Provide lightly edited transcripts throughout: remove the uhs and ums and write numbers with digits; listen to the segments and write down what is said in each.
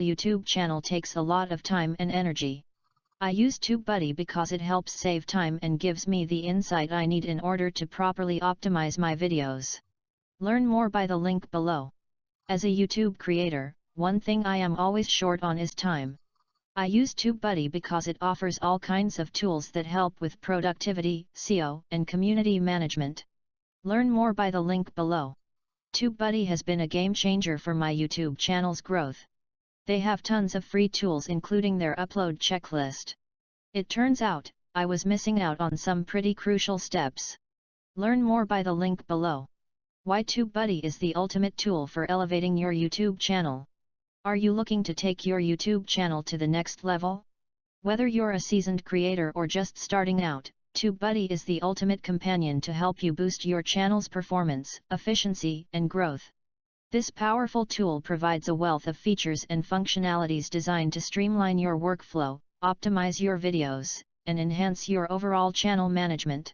YouTube channel takes a lot of time and energy. I use TubeBuddy because it helps save time and gives me the insight I need in order to properly optimize my videos. Learn more by the link below. As a YouTube creator, one thing I am always short on is time. I use TubeBuddy because it offers all kinds of tools that help with productivity, SEO, and community management. Learn more by the link below. TubeBuddy has been a game changer for my YouTube channel's growth. They have tons of free tools including their upload checklist. It turns out, I was missing out on some pretty crucial steps. Learn more by the link below. Why TubeBuddy is the ultimate tool for elevating your YouTube channel. Are you looking to take your YouTube channel to the next level? Whether you're a seasoned creator or just starting out, TubeBuddy is the ultimate companion to help you boost your channel's performance, efficiency, and growth. This powerful tool provides a wealth of features and functionalities designed to streamline your workflow, optimize your videos, and enhance your overall channel management.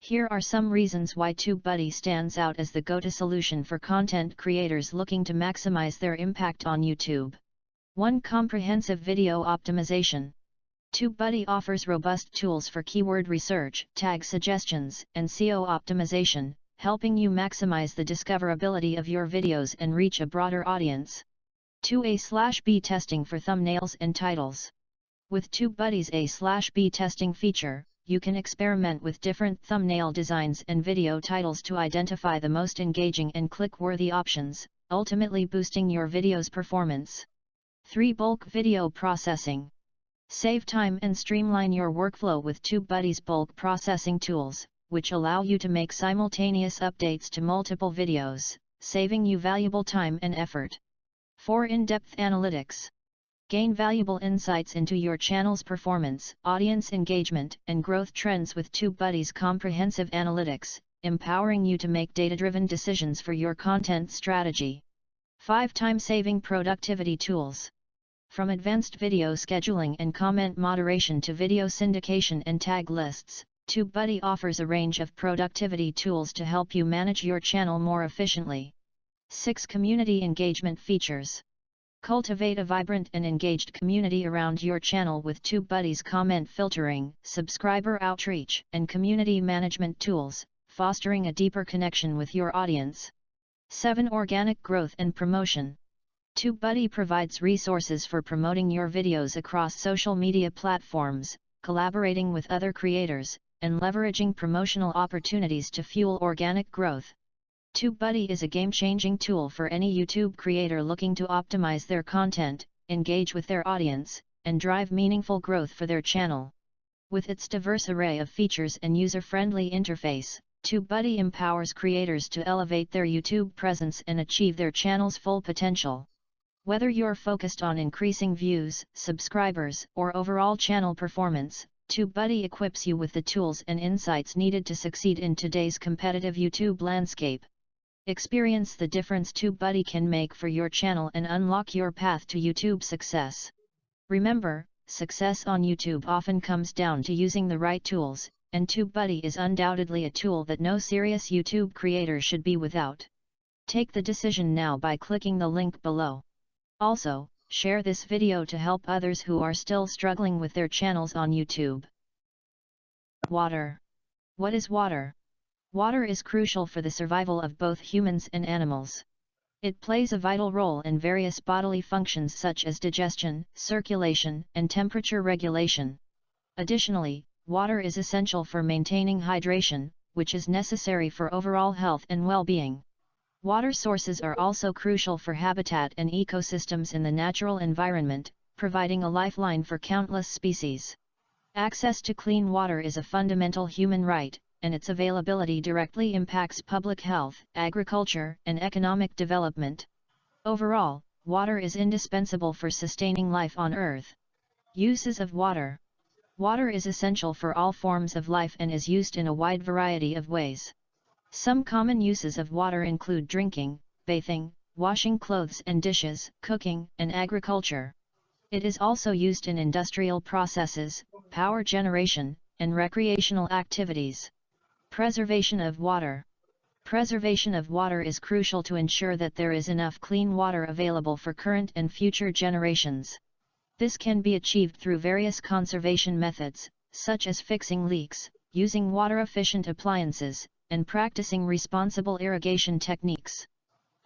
Here are some reasons why TubeBuddy stands out as the go-to solution for content creators looking to maximize their impact on YouTube. 1. Comprehensive video optimization. TubeBuddy offers robust tools for keyword research, tag suggestions, and SEO optimization, helping you maximize the discoverability of your videos and reach a broader audience. 2. A/B testing for thumbnails and titles. With TubeBuddy's A/B testing feature, you can experiment with different thumbnail designs and video titles to identify the most engaging and click-worthy options, ultimately boosting your video's performance. 3. Bulk video processing. Save time and streamline your workflow with TubeBuddy's bulk processing tools, which allow you to make simultaneous updates to multiple videos, saving you valuable time and effort. 4. In-depth analytics. Gain valuable insights into your channel's performance, audience engagement, and growth trends with TubeBuddy's comprehensive analytics, empowering you to make data-driven decisions for your content strategy. 5. Time-saving productivity tools. From advanced video scheduling and comment moderation to video syndication and tag lists, TubeBuddy offers a range of productivity tools to help you manage your channel more efficiently. 6. Community engagement features. Cultivate a vibrant and engaged community around your channel with TubeBuddy's comment filtering, subscriber outreach, and community management tools, fostering a deeper connection with your audience. 7. Organic growth and promotion. TubeBuddy provides resources for promoting your videos across social media platforms, collaborating with other creators, and leveraging promotional opportunities to fuel organic growth. TubeBuddy is a game-changing tool for any YouTube creator looking to optimize their content, engage with their audience, and drive meaningful growth for their channel. With its diverse array of features and user-friendly interface, TubeBuddy empowers creators to elevate their YouTube presence and achieve their channel's full potential. Whether you're focused on increasing views, subscribers, or overall channel performance, TubeBuddy equips you with the tools and insights needed to succeed in today's competitive YouTube landscape. Experience the difference TubeBuddy can make for your channel and unlock your path to YouTube success. Remember, success on YouTube often comes down to using the right tools, and TubeBuddy is undoubtedly a tool that no serious YouTube creator should be without. Take the decision now by clicking the link below. Also, share this video to help others who are still struggling with their channels on YouTube. Water. What is water? Water is crucial for the survival of both humans and animals. It plays a vital role in various bodily functions such as digestion, circulation, and temperature regulation. Additionally, water is essential for maintaining hydration, which is necessary for overall health and well-being. Water sources are also crucial for habitat and ecosystems in the natural environment, providing a lifeline for countless species. Access to clean water is a fundamental human right, and its availability directly impacts public health, agriculture, and economic development. Overall, water is indispensable for sustaining life on Earth. Uses of water. Water is essential for all forms of life and is used in a wide variety of ways. Some common uses of water include drinking, bathing, washing clothes and dishes, cooking, and agriculture. It is also used in industrial processes, power generation, and recreational activities. Preservation of water. Preservation of water is crucial to ensure that there is enough clean water available for current and future generations. This can be achieved through various conservation methods, such as fixing leaks, using water-efficient appliances, and practicing responsible irrigation techniques.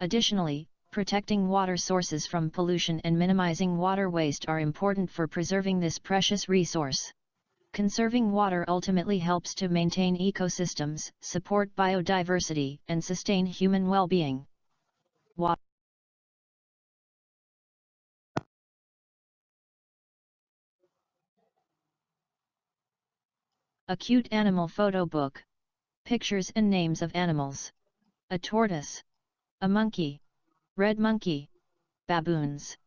Additionally, protecting water sources from pollution and minimizing water waste are important for preserving this precious resource. Conserving water ultimately helps to maintain ecosystems, support biodiversity, and sustain human well-being. A cute animal photo book. Pictures and names of animals. A tortoise. A monkey. Red monkey. Baboons.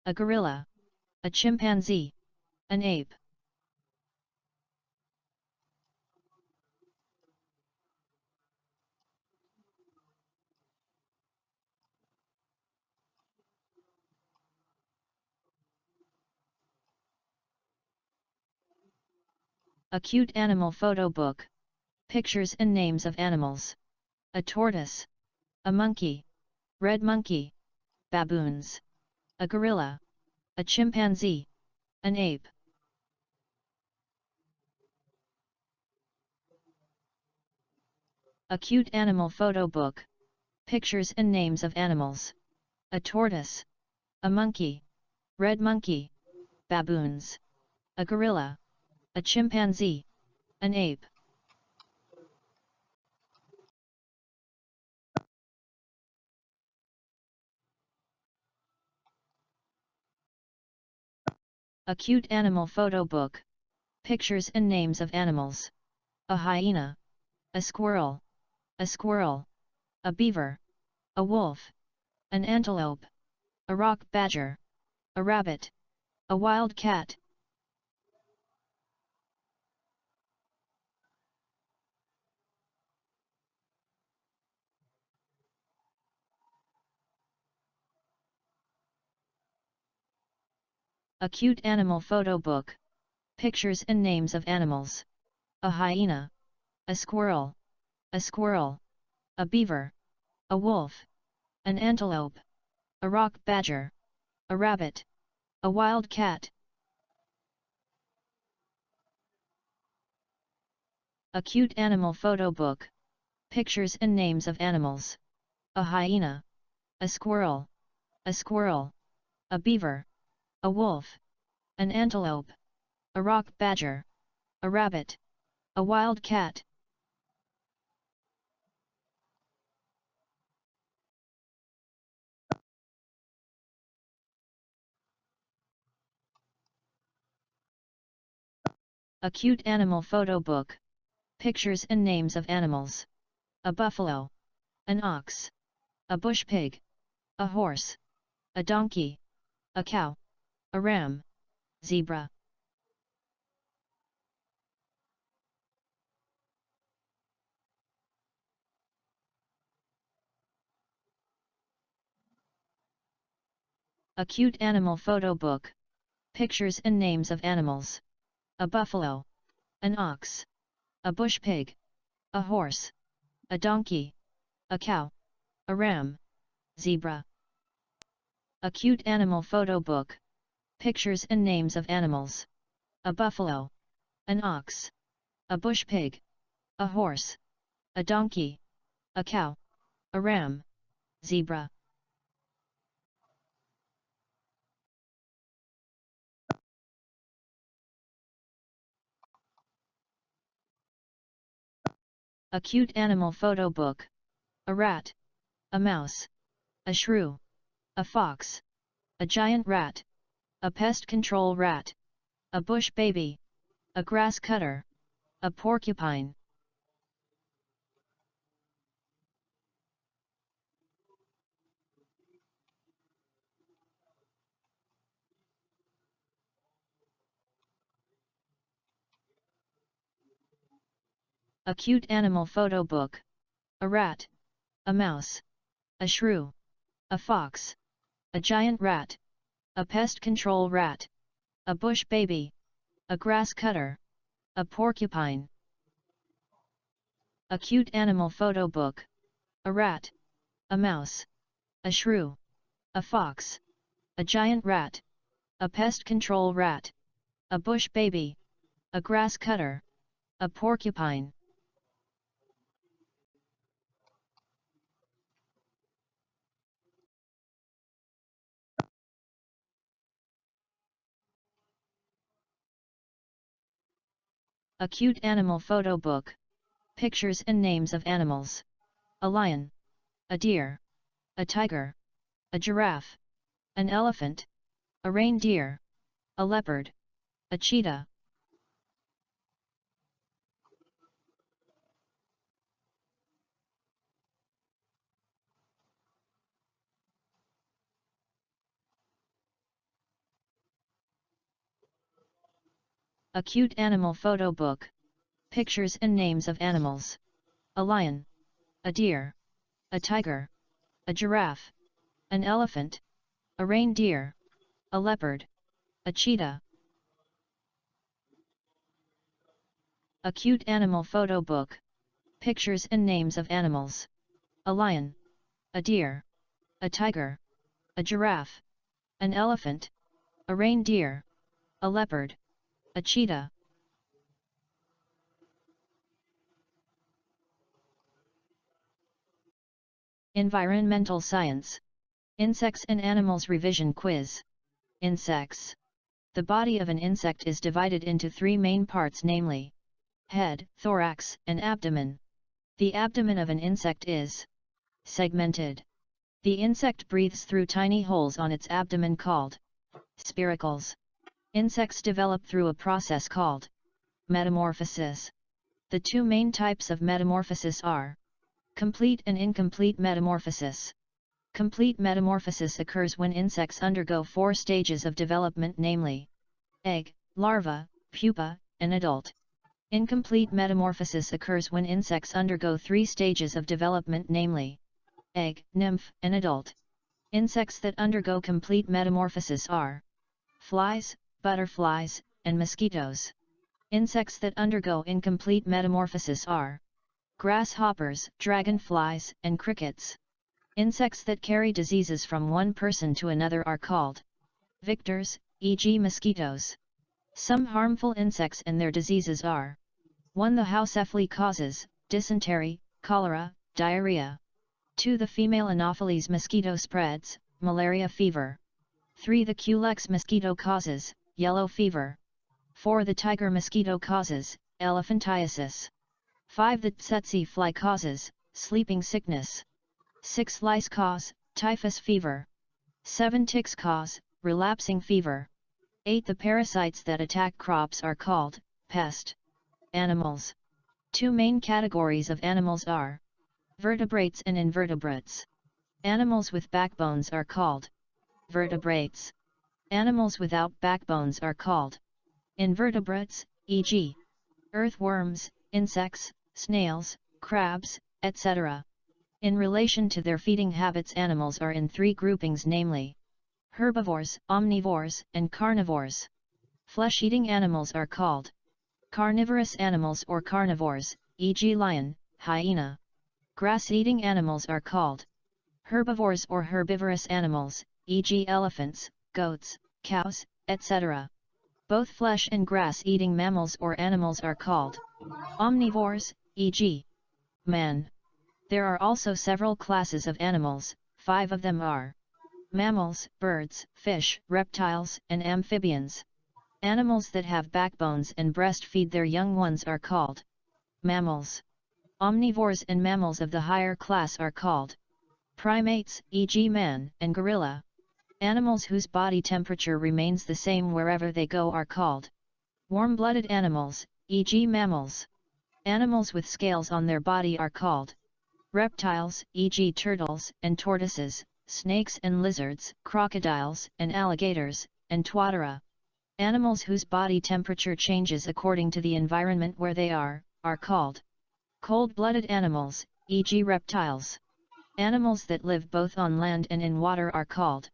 A gorilla. A chimpanzee. An ape. A cute animal photo book. Pictures and names of animals. A tortoise. A monkey. Red monkey. Baboons. A gorilla. A chimpanzee. An ape. A cute animal photo book. Pictures and names of animals. A tortoise. A monkey. Red monkey. Baboons. A gorilla. A chimpanzee. An ape. A cute animal photo book. Pictures and names of animals. A hyena. A squirrel. A squirrel. A beaver. A wolf. An antelope. A rock badger. A rabbit. A wild cat. A cute animal photo book. Pictures and names of animals. A hyena. A squirrel. A squirrel. A beaver. A wolf. An antelope. A rock badger. A rabbit. A wild cat. A cute animal photo book. Pictures and names of animals. A hyena. A squirrel. A squirrel. A beaver. A wolf. An antelope. A rock badger. A rabbit. A wild cat. A cute animal photo book. Pictures and names of animals. A buffalo. An ox. A bush pig. A horse. A donkey. A cow. A ram. Zebra. A cute animal photo book. Pictures and names of animals. A buffalo. An ox. A bush pig. A horse. A donkey. A cow. A ram. Zebra. A cute animal photo book. Pictures and names of animals. A buffalo. An ox. A bush pig. A horse. A donkey. A cow. A ram. Zebra. A cute animal photo book. A rat. A mouse. A shrew. A fox. A giant rat. A pest control rat. A bush baby. A grass cutter. A porcupine. A cute animal photo book. A rat. A mouse. A shrew. A fox. A giant rat. A pest control rat. A bush baby. A grass cutter. A porcupine. A cute animal photo book. a rat, a mouse, a shrew, a fox, a giant rat, a pest control rat, a bush baby, a grass cutter, a porcupine. A cute animal photo book. Pictures and names of animals. A lion, a deer, a tiger, a giraffe, an elephant, a reindeer, a leopard, a cheetah. A cute animal photo book. Pictures and names of animals. A lion, a deer, a tiger, a giraffe, an elephant, a reindeer, a leopard, a cheetah. A cute animal photo book. Pictures and names of animals. A lion, a deer, a tiger, a giraffe, an elephant, a reindeer, a leopard, a cheetah. Environmental Science. Insects and Animals Revision Quiz. Insects. The body of an insect is divided into three main parts, namely head, thorax, and abdomen. The abdomen of an insect is segmented. The insect breathes through tiny holes on its abdomen called spiracles. Insects develop through a process called metamorphosis. The two main types of metamorphosis are complete and incomplete metamorphosis. Complete metamorphosis occurs when insects undergo 4 stages of development, namely egg, larva, pupa, and adult. Incomplete metamorphosis occurs when insects undergo 3 stages of development, namely egg, nymph, and adult. Insects that undergo complete metamorphosis are flies, butterflies, and mosquitoes. Insects that undergo incomplete metamorphosis are grasshoppers, dragonflies, and crickets. Insects that carry diseases from one person to another are called vectors, e.g. mosquitoes. Some harmful insects and their diseases are 1. The house flea causes dysentery, cholera, diarrhea. 2. The female Anopheles mosquito spreads malaria fever. 3. The Culex mosquito causes yellow fever. 4. The tiger mosquito causes elephantiasis. 5. The tsetse fly causes sleeping sickness. 6. Lice cause typhus fever. 7. Ticks cause relapsing fever. 8. The parasites that attack crops are called pest. Animals. 2 main categories of animals are vertebrates and invertebrates. Animals with backbones are called vertebrates. Animals without backbones are called invertebrates, e.g. earthworms, insects, snails, crabs, etc. In relation to their feeding habits, animals are in 3 groupings, namely herbivores, omnivores, and carnivores. Flesh-eating animals are called carnivorous animals or carnivores, e.g. lion, hyena. Grass-eating animals are called herbivores or herbivorous animals, e.g. elephants, goats, cows, etc. Both flesh and grass-eating mammals or animals are called omnivores, e.g. man. There are also several classes of animals. 5 of them are mammals, birds, fish, reptiles, and amphibians. Animals that have backbones and breastfeed their young ones are called mammals. Omnivores and mammals of the higher class are called primates, e.g. man and gorilla. Animals whose body temperature remains the same wherever they go are called warm-blooded animals, e.g. mammals. Animals with scales on their body are called reptiles, e.g. turtles and tortoises, snakes and lizards, crocodiles and alligators, and tawdera. Animals whose body temperature changes according to the environment where they are called cold-blooded animals, e.g. reptiles. Animals that live both on land and in water are called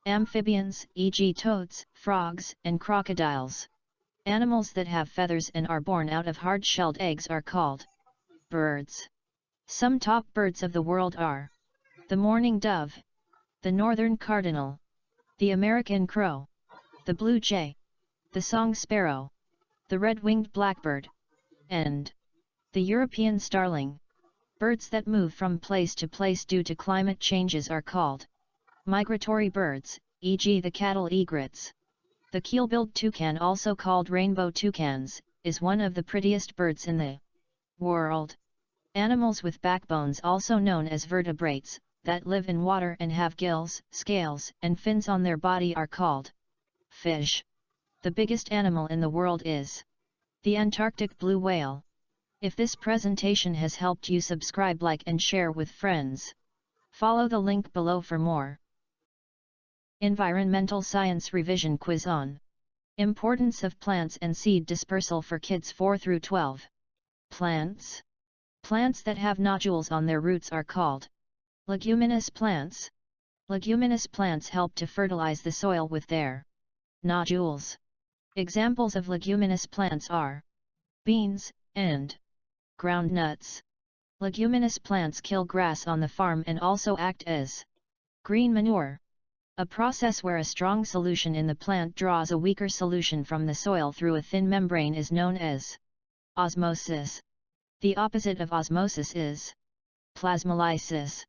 amphibians, e.g. toads, frogs, and crocodiles. Animals that have feathers and are born out of hard-shelled eggs are called birds. Some top birds of the world are the mourning dove, the northern cardinal, the American crow, the blue jay, the song sparrow, the red-winged blackbird, and the European starling. Birds that move from place to place due to climate changes are called migratory birds, e.g. the cattle egrets. The keel-billed toucan, also called rainbow toucans, is one of the prettiest birds in the world. Animals with backbones, also known as vertebrates, that live in water and have gills, scales, and fins on their body are called fish. The biggest animal in the world is the Antarctic blue whale. If this presentation has helped you, subscribe, like and share with friends. Follow the link below for more. Environmental Science Revision Quiz on Importance of Plants and Seed Dispersal for Kids 4 through 12. Plants. Plants that have nodules on their roots are called leguminous plants. Leguminous plants help to fertilize the soil with their nodules. Examples of leguminous plants are beans and groundnuts. Leguminous plants kill grass on the farm and also act as green manure, a process where a strong solution in the plant draws a weaker solution from the soil through a thin membrane is known as osmosis. The opposite of osmosis is plasmolysis.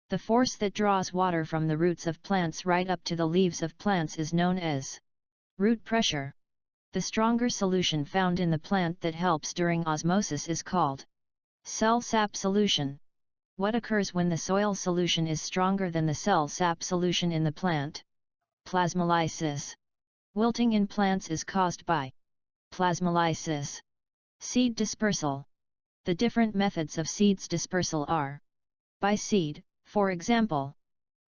The force that draws water from the roots of plants right up to the leaves of plants is known as root pressure. The stronger solution found in the plant that helps during osmosis is called cell sap solution. What occurs when the soil solution is stronger than the cell sap solution in the plant? Plasmolysis. Wilting in plants is caused by plasmolysis. Seed dispersal. The different methods of seeds dispersal are by seed, for example,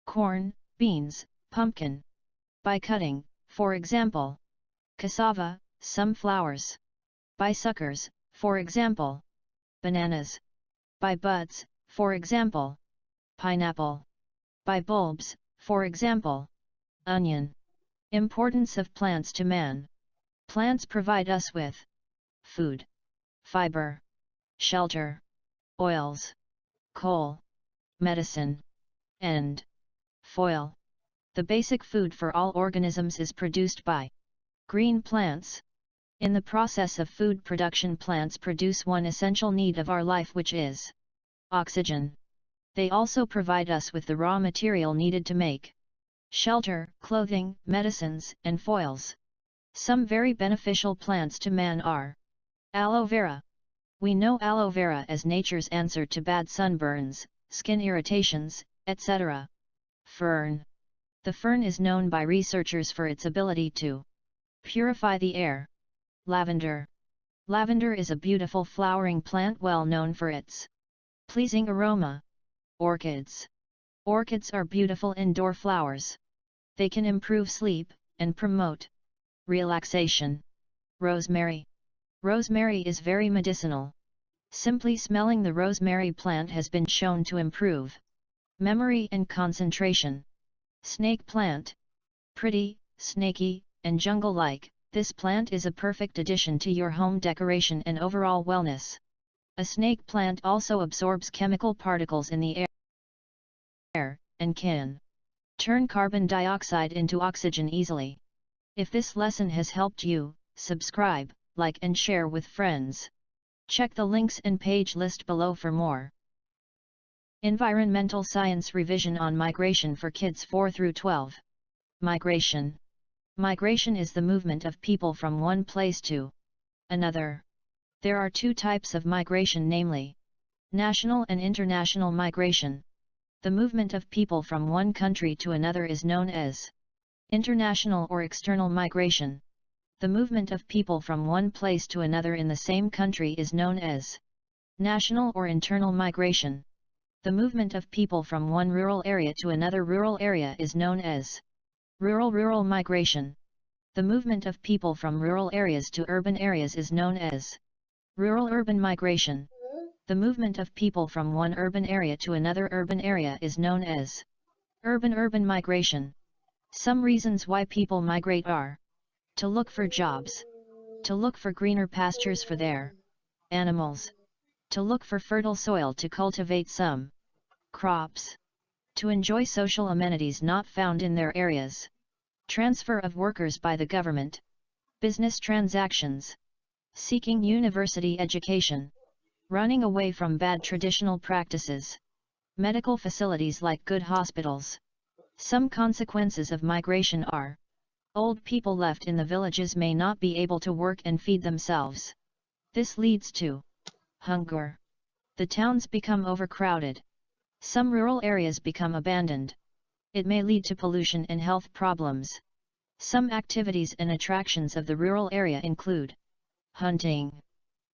corn, beans, pumpkin. By cutting, for example, cassava, some flowers. By suckers, for example, bananas. By buds, for example, pineapple. By bulbs, for example, onion. Importance of plants to man. Plants provide us with food, fiber, shelter, oils, coal, medicine, and foil. The basic food for all organisms is produced by green plants. In the process of food production, plants produce one essential need of our life, which is oxygen. They also provide us with the raw material needed to make shelter, clothing, medicines, and foils. Some very beneficial plants to man are aloe vera. We know aloe vera as nature's answer to bad sunburns, skin irritations, etc. Fern. The fern is known by researchers for its ability to purify the air. Lavender. Lavender is a beautiful flowering plant well known for its pleasing aroma. Orchids. Orchids are beautiful indoor flowers. They can improve sleep and promote relaxation. Rosemary. Rosemary is very medicinal. Simply smelling the rosemary plant has been shown to improve memory and concentration. Snake plant. Pretty, snaky, and jungle-like, this plant is a perfect addition to your home decoration and overall wellness. A snake plant also absorbs chemical particles in the air, and can turn carbon dioxide into oxygen easily. If this lesson has helped you, subscribe, like and share with friends. Check the links and page list below for more. Environmental Science Revision on Migration for Kids 4 through 12. Migration. Migration is the movement of people from one place to another. There are two types of migration, namely national and international migration. The movement of people from one country to another is known as international or external migration. The movement of people from one place to another in the same country is known as national or internal migration. The movement of people from one rural area to another rural area is known as rural migration. The movement of people from rural areas to urban areas is known as rural-urban migration. The movement of people from one urban area to another urban area is known as urban migration. Some reasons why people migrate are to look for jobs, to look for greener pastures for their animals, To look for fertile soil to cultivate some crops. To enjoy social amenities not found in their areas. Transfer of workers by the government. Business transactions. Seeking university education. Running away from bad traditional practices. Medical facilities like good hospitals. Some consequences of migration are: old people left in the villages may not be able to work and feed themselves. This leads to hunger. The towns become overcrowded. Some rural areas become abandoned. It may lead to pollution and health problems. Some activities and attractions of the rural area include hunting,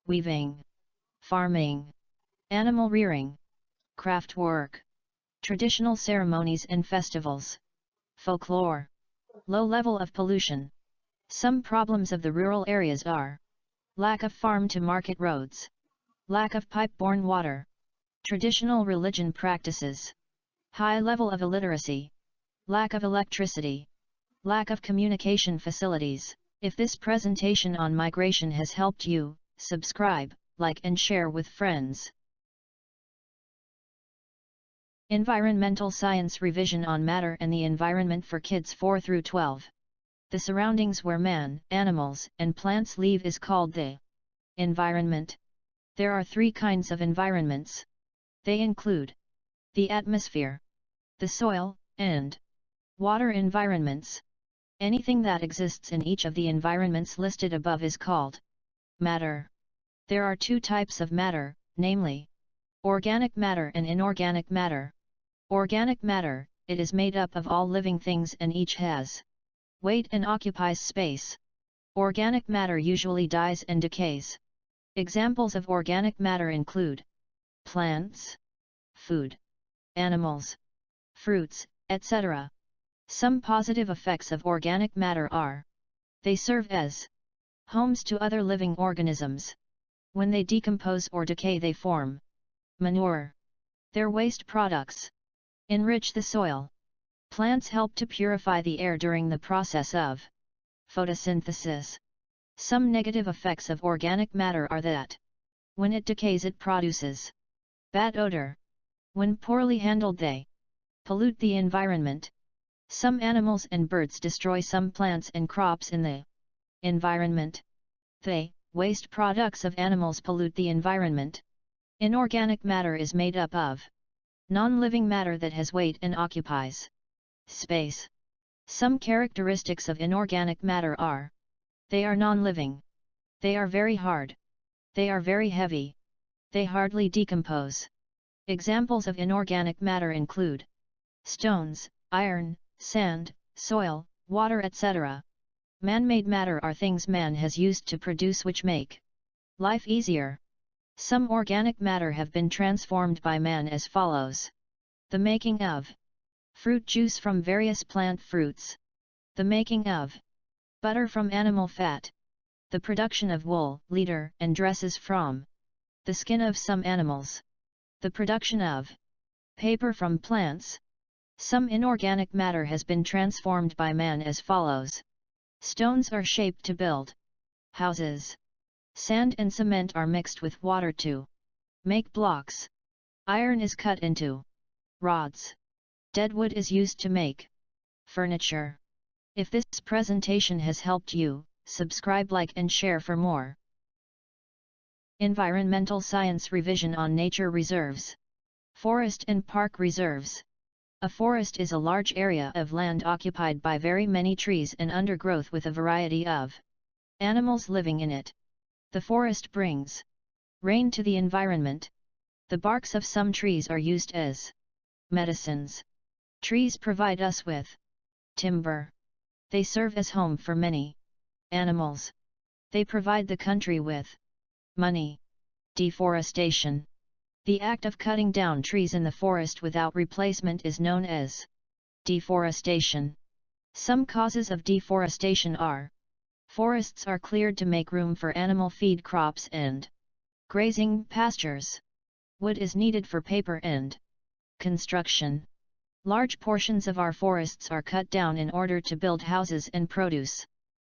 weaving, farming, animal rearing, craft work, traditional ceremonies and festivals, folklore. Low level of pollution. Some problems of the rural areas are: lack of farm-to-market roads, lack of pipe-borne water, traditional religion practices, high level of illiteracy, lack of electricity, lack of communication facilities. If this presentation on migration has helped you, subscribe, like and share with friends. Environmental Science Revision on Matter and the Environment for Kids 4 through 12. The surroundings where man, animals, and plants live is called the environment. There are three kinds of environments. They include the atmosphere, the soil, and water environments. Anything that exists in each of the environments listed above is called matter. There are two types of matter, namely organic matter and inorganic matter. Organic matter, it is made up of all living things and each has weight and occupies space. Organic matter usually dies and decays. Examples of organic matter include plants, food, animals, fruits, etc. Some positive effects of organic matter are: they serve as homes to other living organisms. When they decompose or decay, they form manure. Their waste products enrich the soil. Plants help to purify the air during the process of photosynthesis. Some negative effects of organic matter are that when it decays it produces bad odor. When poorly handled they pollute the environment. Some animals and birds destroy some plants and crops in the environment. The waste products of animals pollute the environment. Inorganic matter is made up of non-living matter that has weight and occupies space. Some characteristics of inorganic matter are: they are non-living. They are very hard. They are very heavy. They hardly decompose. Examples of inorganic matter include stones, iron, sand, soil, water, etc. Man-made matter are things man has used to produce which make life easier. Some organic matter have been transformed by man as follows: the making of fruit juice from various plant fruits, the making of butter from animal fat, the production of wool, leather, and dresses from the skin of some animals, the production of paper from plants. Some inorganic matter has been transformed by man as follows: stones are shaped to build houses. Sand and cement are mixed with water to make blocks. Iron is cut into rods. Dead wood is used to make furniture. If this presentation has helped you, subscribe, like and share for more. Environmental Science Revision on Nature Reserves. Forest and Park Reserves. A forest is a large area of land occupied by very many trees and undergrowth with a variety of animals living in it. The forest brings rain to the environment. The barks of some trees are used as medicines. Trees provide us with timber. They serve as home for many animals. They provide the country with money. Deforestation. The act of cutting down trees in the forest without replacement is known as deforestation. Some causes of deforestation are: forests are cleared to make room for animal feed crops and grazing pastures. Wood is needed for paper and construction. Large portions of our forests are cut down in order to build houses and produce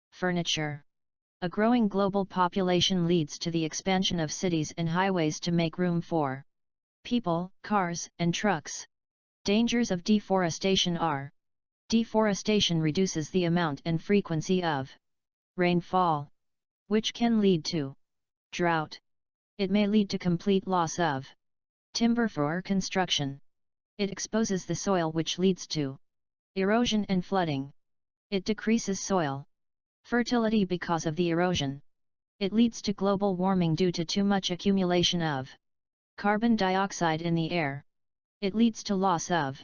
furniture. A growing global population leads to the expansion of cities and highways to make room for people, cars, and trucks. Dangers of deforestation are: deforestation reduces the amount and frequency of rainfall, which can lead to drought. It may lead to complete loss of timber for construction. It exposes the soil, which leads to erosion and flooding. It decreases soil fertility because of the erosion. It leads to global warming due to too much accumulation of carbon dioxide in the air. It leads to loss of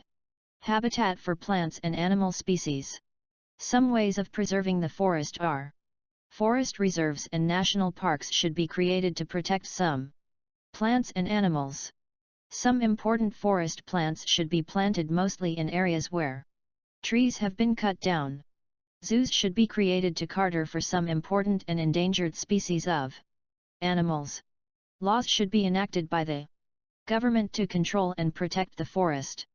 habitat for plants and animal species. Some ways of preserving the forest are: forest reserves and national parks should be created to protect some plants and animals. Some important forest plants should be planted mostly in areas where trees have been cut down. Zoos should be created to cater for some important and endangered species of animals. Laws should be enacted by the government to control and protect the forest.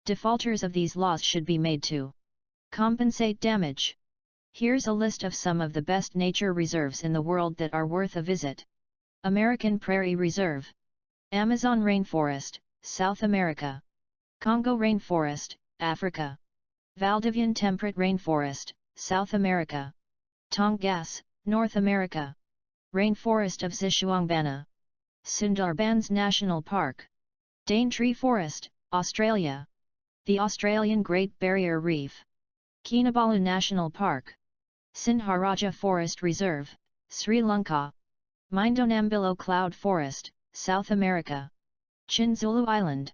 Defaulters of these laws should be made to compensate damage. Here's a list of some of the best nature reserves in the world that are worth a visit. American Prairie Reserve, Amazon Rainforest, South America. Congo Rainforest, Africa. Valdivian Temperate Rainforest, South America. Tongass, North America. Rainforest of Xishuangbanna. Sundarbans National Park. Daintree Forest, Australia. The Australian Great Barrier Reef. Kinabalu National Park. Sindharaja Forest Reserve, Sri Lanka. Mindonambilo Cloud Forest, South America. Chinzulu Island.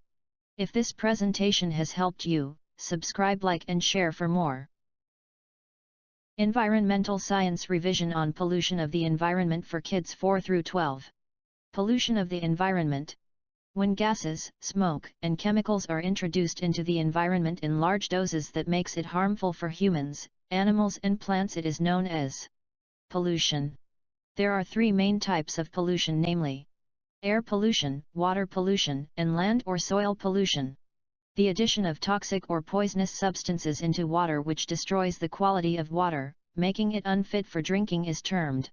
If this presentation has helped you, subscribe, like and share for more. Environmental Science Revision on Pollution of the Environment for Kids 4 through 12. Pollution of the environment. When gases, smoke, and chemicals are introduced into the environment in large doses that makes it harmful for humans, animals and plants, it is known as pollution. There are three main types of pollution, namely air pollution, water pollution, and land or soil pollution. The addition of toxic or poisonous substances into water which destroys the quality of water, making it unfit for drinking, is termed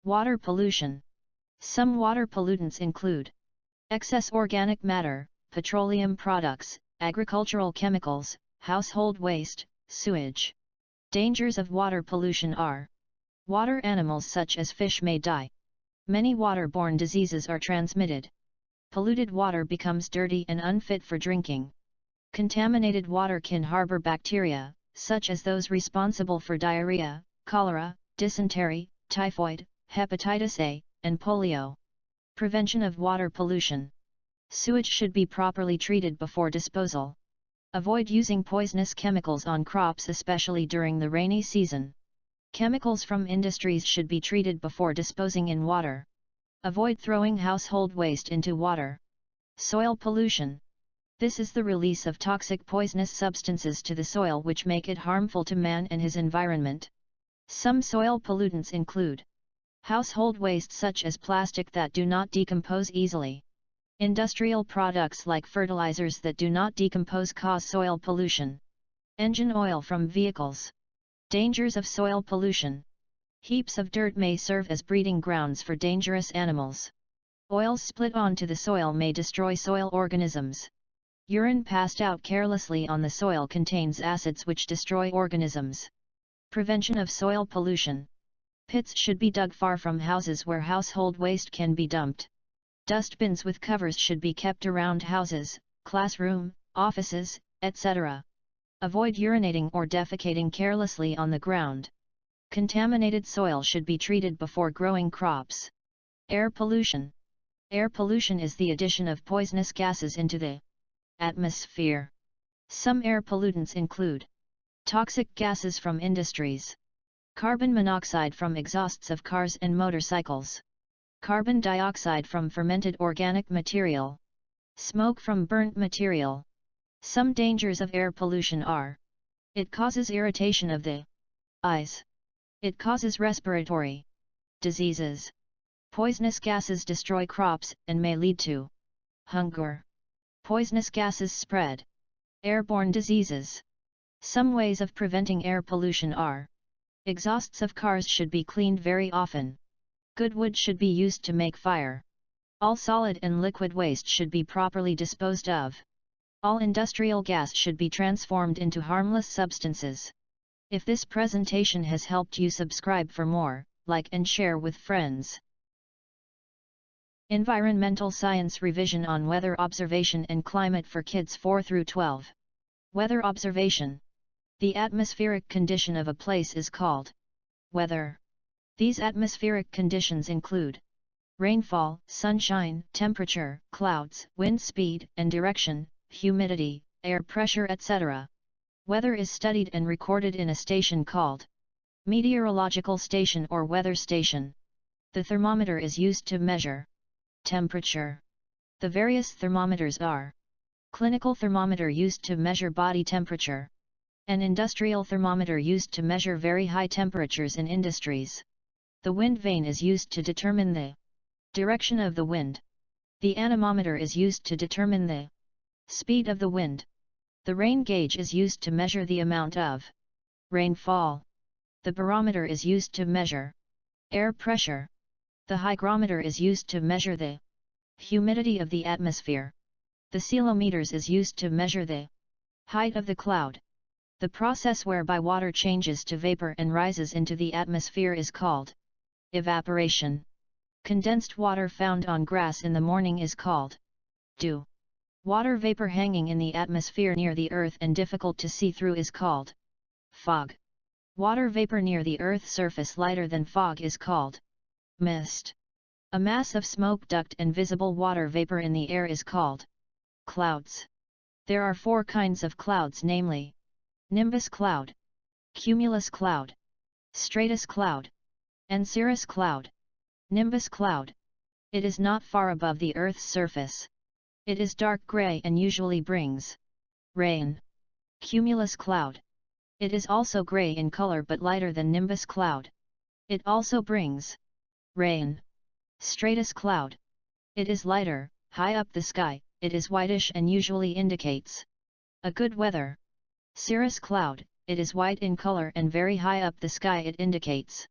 water pollution. Some water pollutants include excess organic matter, petroleum products, agricultural chemicals, household waste, sewage. Dangers of water pollution are: water animals such as fish may die. Many waterborne diseases are transmitted. Polluted water becomes dirty and unfit for drinking. Contaminated water can harbor bacteria, such as those responsible for diarrhea, cholera, dysentery, typhoid, hepatitis A, and polio. Prevention of water pollution. Sewage should be properly treated before disposal. Avoid using poisonous chemicals on crops, especially during the rainy season. Chemicals from industries should be treated before disposing in water. Avoid throwing household waste into water. Soil pollution. This is the release of toxic poisonous substances to the soil which make it harmful to man and his environment. Some soil pollutants include household waste such as plastic that do not decompose easily. Industrial products like fertilizers that do not decompose cause soil pollution. Engine oil from vehicles. Dangers of soil pollution. Heaps of dirt may serve as breeding grounds for dangerous animals. Oils split onto the soil may destroy soil organisms. Urine passed out carelessly on the soil contains acids which destroy organisms. Prevention of soil pollution. Pits should be dug far from houses where household waste can be dumped. Dustbins with covers should be kept around houses, classroom, offices, etc. Avoid urinating or defecating carelessly on the ground. Contaminated soil should be treated before growing crops. Air pollution. Air pollution is the addition of poisonous gases into the atmosphere. Some air pollutants include toxic gases from industries, carbon monoxide from exhausts of cars and motorcycles, carbon dioxide from fermented organic material, smoke from burnt material. Some dangers of air pollution are: it causes irritation of the eyes. It causes respiratory diseases. Poisonous gases destroy crops and may lead to hunger. Poisonous gases spread airborne diseases. Some ways of preventing air pollution are: Exhausts of cars should be cleaned very often. Good wood should be used to make fire. All solid and liquid waste should be properly disposed of. All industrial gas should be transformed into harmless substances. If this presentation has helped you, subscribe for more, like and share with friends. Environmental Science Revision on Weather Observation and Climate for Kids 4 through 12. Weather observation. The atmospheric condition of a place is called weather. These atmospheric conditions include rainfall, sunshine, temperature, clouds, wind speed and direction, humidity, air pressure, etc. Weather is studied and recorded in a station called meteorological station or weather station. The thermometer is used to measure temperature. The various thermometers are clinical thermometer used to measure body temperature, an industrial thermometer used to measure very high temperatures in industries. The wind vane is used to determine the direction of the wind. The anemometer is used to determine the speed of the wind. The rain gauge is used to measure the amount of rainfall. The barometer is used to measure air pressure. The hygrometer is used to measure the humidity of the atmosphere. The ceilometers is used to measure the height of the cloud. The process whereby water changes to vapor and rises into the atmosphere is called evaporation. Condensed water found on grass in the morning is called dew. Water vapor hanging in the atmosphere near the earth and difficult to see through is called fog. Water vapor near the Earth's surface lighter than fog is called mist. A mass of smoke duct and visible water vapor in the air is called clouds. There are 4 kinds of clouds, namely nimbus cloud, cumulus cloud, stratus cloud, and cirrus cloud. Nimbus cloud. It is not far above the Earth's surface. It is dark gray and usually brings rain. Cumulus cloud. It is also gray in color but lighter than nimbus cloud. It also brings rain. Stratus cloud. It is lighter, high up the sky, it is whitish and usually indicates a good weather. Cirrus cloud. It is white in color and very high up the sky, it indicates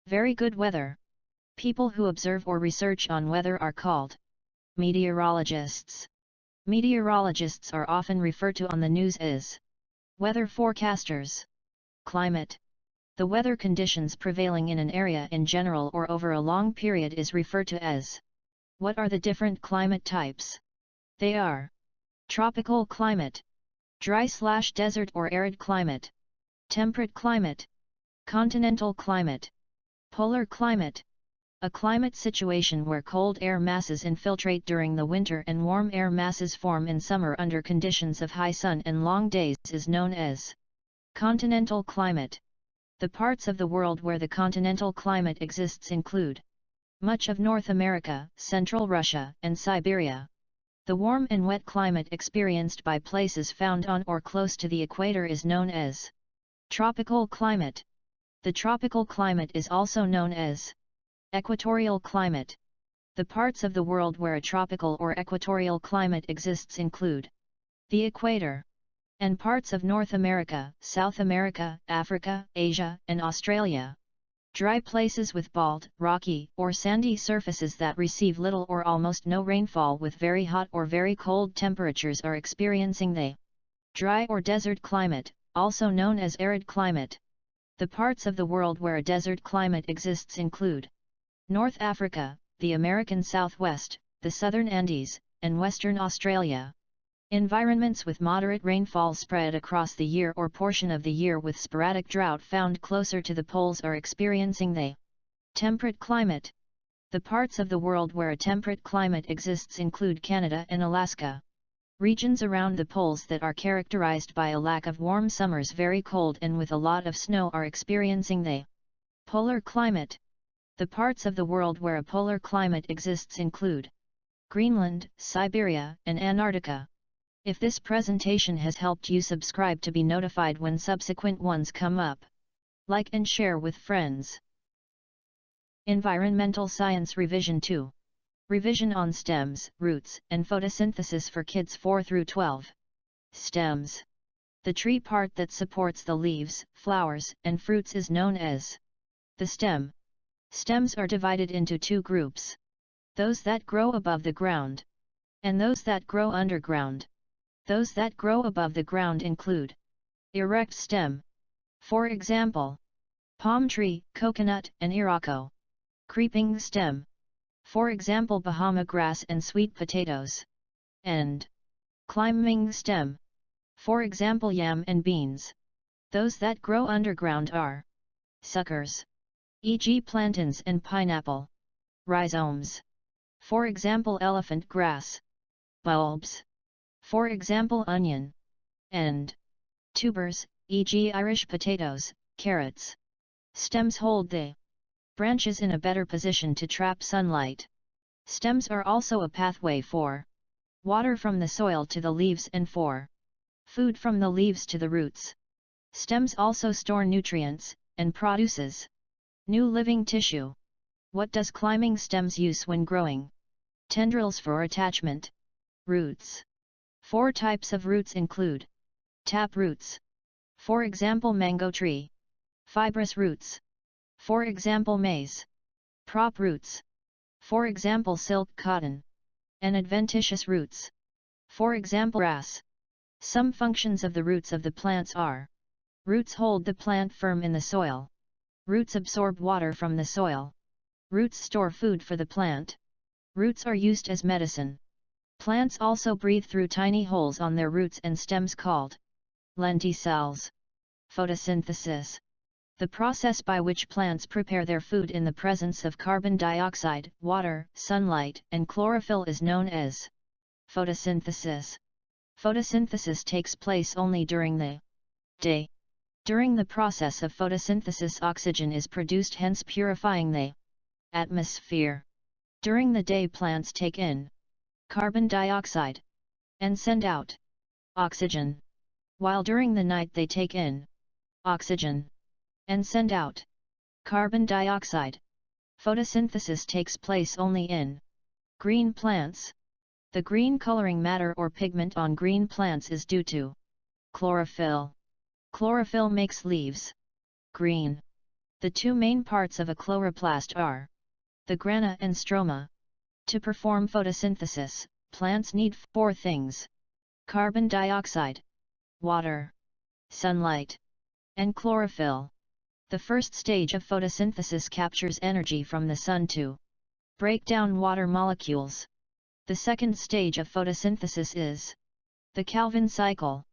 very good weather. People who observe or research on weather are called meteorologists. Meteorologists are often referred to on the news as weather forecasters. Climate. The weather conditions prevailing in an area in general or over a long period is referred to as. What are the different climate types? They are tropical climate, dry/desert or arid climate, temperate climate, continental climate, polar climate. A climate situation where cold air masses infiltrate during the winter and warm air masses form in summer under conditions of high sun and long days is known as continental climate. The parts of the world where the continental climate exists include much of North America, central Russia, and Siberia. The warm and wet climate experienced by places found on or close to the equator is known as tropical climate. The tropical climate is also known as equatorial climate. The parts of the world where a tropical or equatorial climate exists include the equator, and parts of North America, South America, Africa, Asia, and Australia. Dry places with bald, rocky, or sandy surfaces that receive little or almost no rainfall with very hot or very cold temperatures are experiencing the dry or desert climate, also known as arid climate. The parts of the world where a desert climate exists include North Africa, the American Southwest, the Southern Andes, and Western Australia. Environments with moderate rainfall spread across the year or portion of the year with sporadic drought found closer to the poles are experiencing the temperate climate. The parts of the world where a temperate climate exists include Canada and Alaska. Regions around the poles that are characterized by a lack of warm summers, very cold and with a lot of snow are experiencing the polar climate. The parts of the world where a polar climate exists include Greenland, Siberia, and Antarctica. If this presentation has helped you, subscribe to be notified when subsequent ones come up. Like and share with friends. Environmental Science Revision 2. Revision on stems, roots, and photosynthesis for kids 4 through 12. Stems. The tree part that supports the leaves, flowers, and fruits is known as the stem. Stems are divided into two groups: those that grow above the ground, and those that grow underground. Those that grow above the ground include erect stem. For example, palm tree, coconut, and iroko. Creeping stem. For example, Bahama grass and sweet potatoes. And climbing stem. For example, yam and beans. Those that grow underground are suckers, e.g. plantains and pineapple. Rhizomes. For example, elephant grass. Bulbs. For example, onion. And tubers, e.g. Irish potatoes, carrots. Stems hold the branches in a better position to trap sunlight. Stems are also a pathway for water from the soil to the leaves and for food from the leaves to the roots. Stems also store nutrients, and produces new living tissue. What does climbing stems use when growing? Tendrils for attachment. Roots. 4 types of roots include tap roots. For example, mango tree. Fibrous roots. For example, maize. Prop roots. For example, silk cotton. And adventitious roots. For example, grass. Some functions of the roots of the plants are: roots hold the plant firm in the soil. Roots absorb water from the soil. Roots store food for the plant. Roots are used as medicine. Plants also breathe through tiny holes on their roots and stems called lenticels. Photosynthesis. The process by which plants prepare their food in the presence of carbon dioxide, water, sunlight, and chlorophyll is known as photosynthesis. Photosynthesis takes place only during the day. During the process of photosynthesis, oxygen is produced, hence purifying the atmosphere. During the day, plants take in carbon dioxide and send out oxygen, while during the night they take in oxygen and send out carbon dioxide. Photosynthesis takes place only in green plants. The green coloring matter or pigment on green plants is due to chlorophyll. Chlorophyll makes leaves green. The two main parts of a chloroplast are the grana and stroma. To perform photosynthesis, plants need 4 things: carbon dioxide, water, sunlight, and chlorophyll. The first stage of photosynthesis captures energy from the sun to break down water molecules. The second stage of photosynthesis is the Calvin cycle.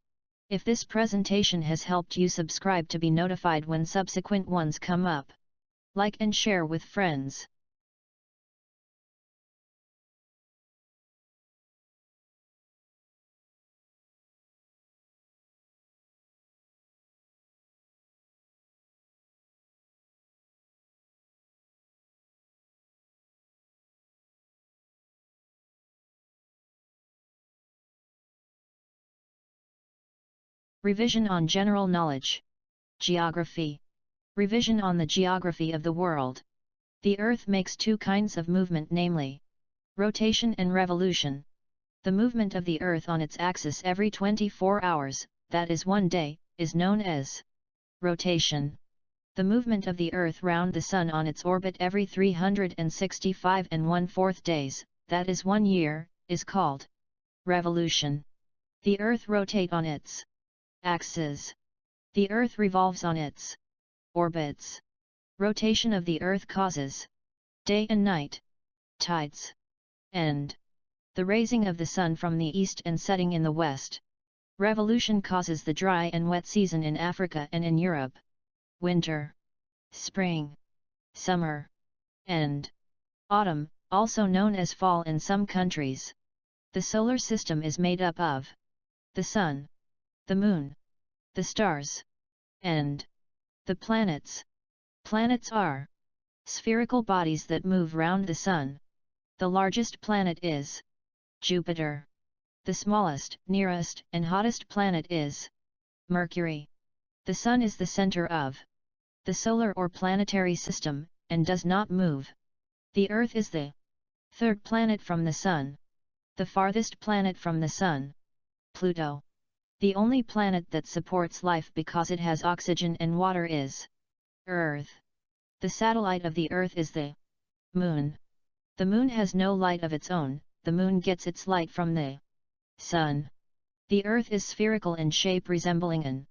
If this presentation has helped you, subscribe to be notified when subsequent ones come up. Like and share with friends. Revision on general knowledge. Geography. Revision on the geography of the world. The Earth makes 2 kinds of movement, namely rotation and revolution. The movement of the Earth on its axis every 24 hours, that is 1 day, is known as rotation. The movement of the Earth round the Sun on its orbit every 365 1/4 days, that is 1 year, is called revolution. The Earth rotates on its axis. The Earth revolves on its orbits. Rotation of the Earth causes day and night, tides, and the raising of the Sun from the east and setting in the west. Revolution causes the dry and wet season in Africa and in Europe. Winter, spring, summer, and autumn, also known as fall in some countries. The solar system is made up of the Sun, the Moon, the stars, and the planets. Planets are spherical bodies that move round the Sun. The largest planet is Jupiter. The smallest, nearest, and hottest planet is Mercury. The Sun is the center of the solar or planetary system, and does not move. The Earth is the 3rd planet from the Sun. The farthest planet from the Sun, Pluto, The only planet that supports life because it has oxygen and water is Earth. The satellite of the Earth is the Moon. The Moon has no light of its own, the Moon gets its light from the Sun. The Earth is spherical in shape resembling an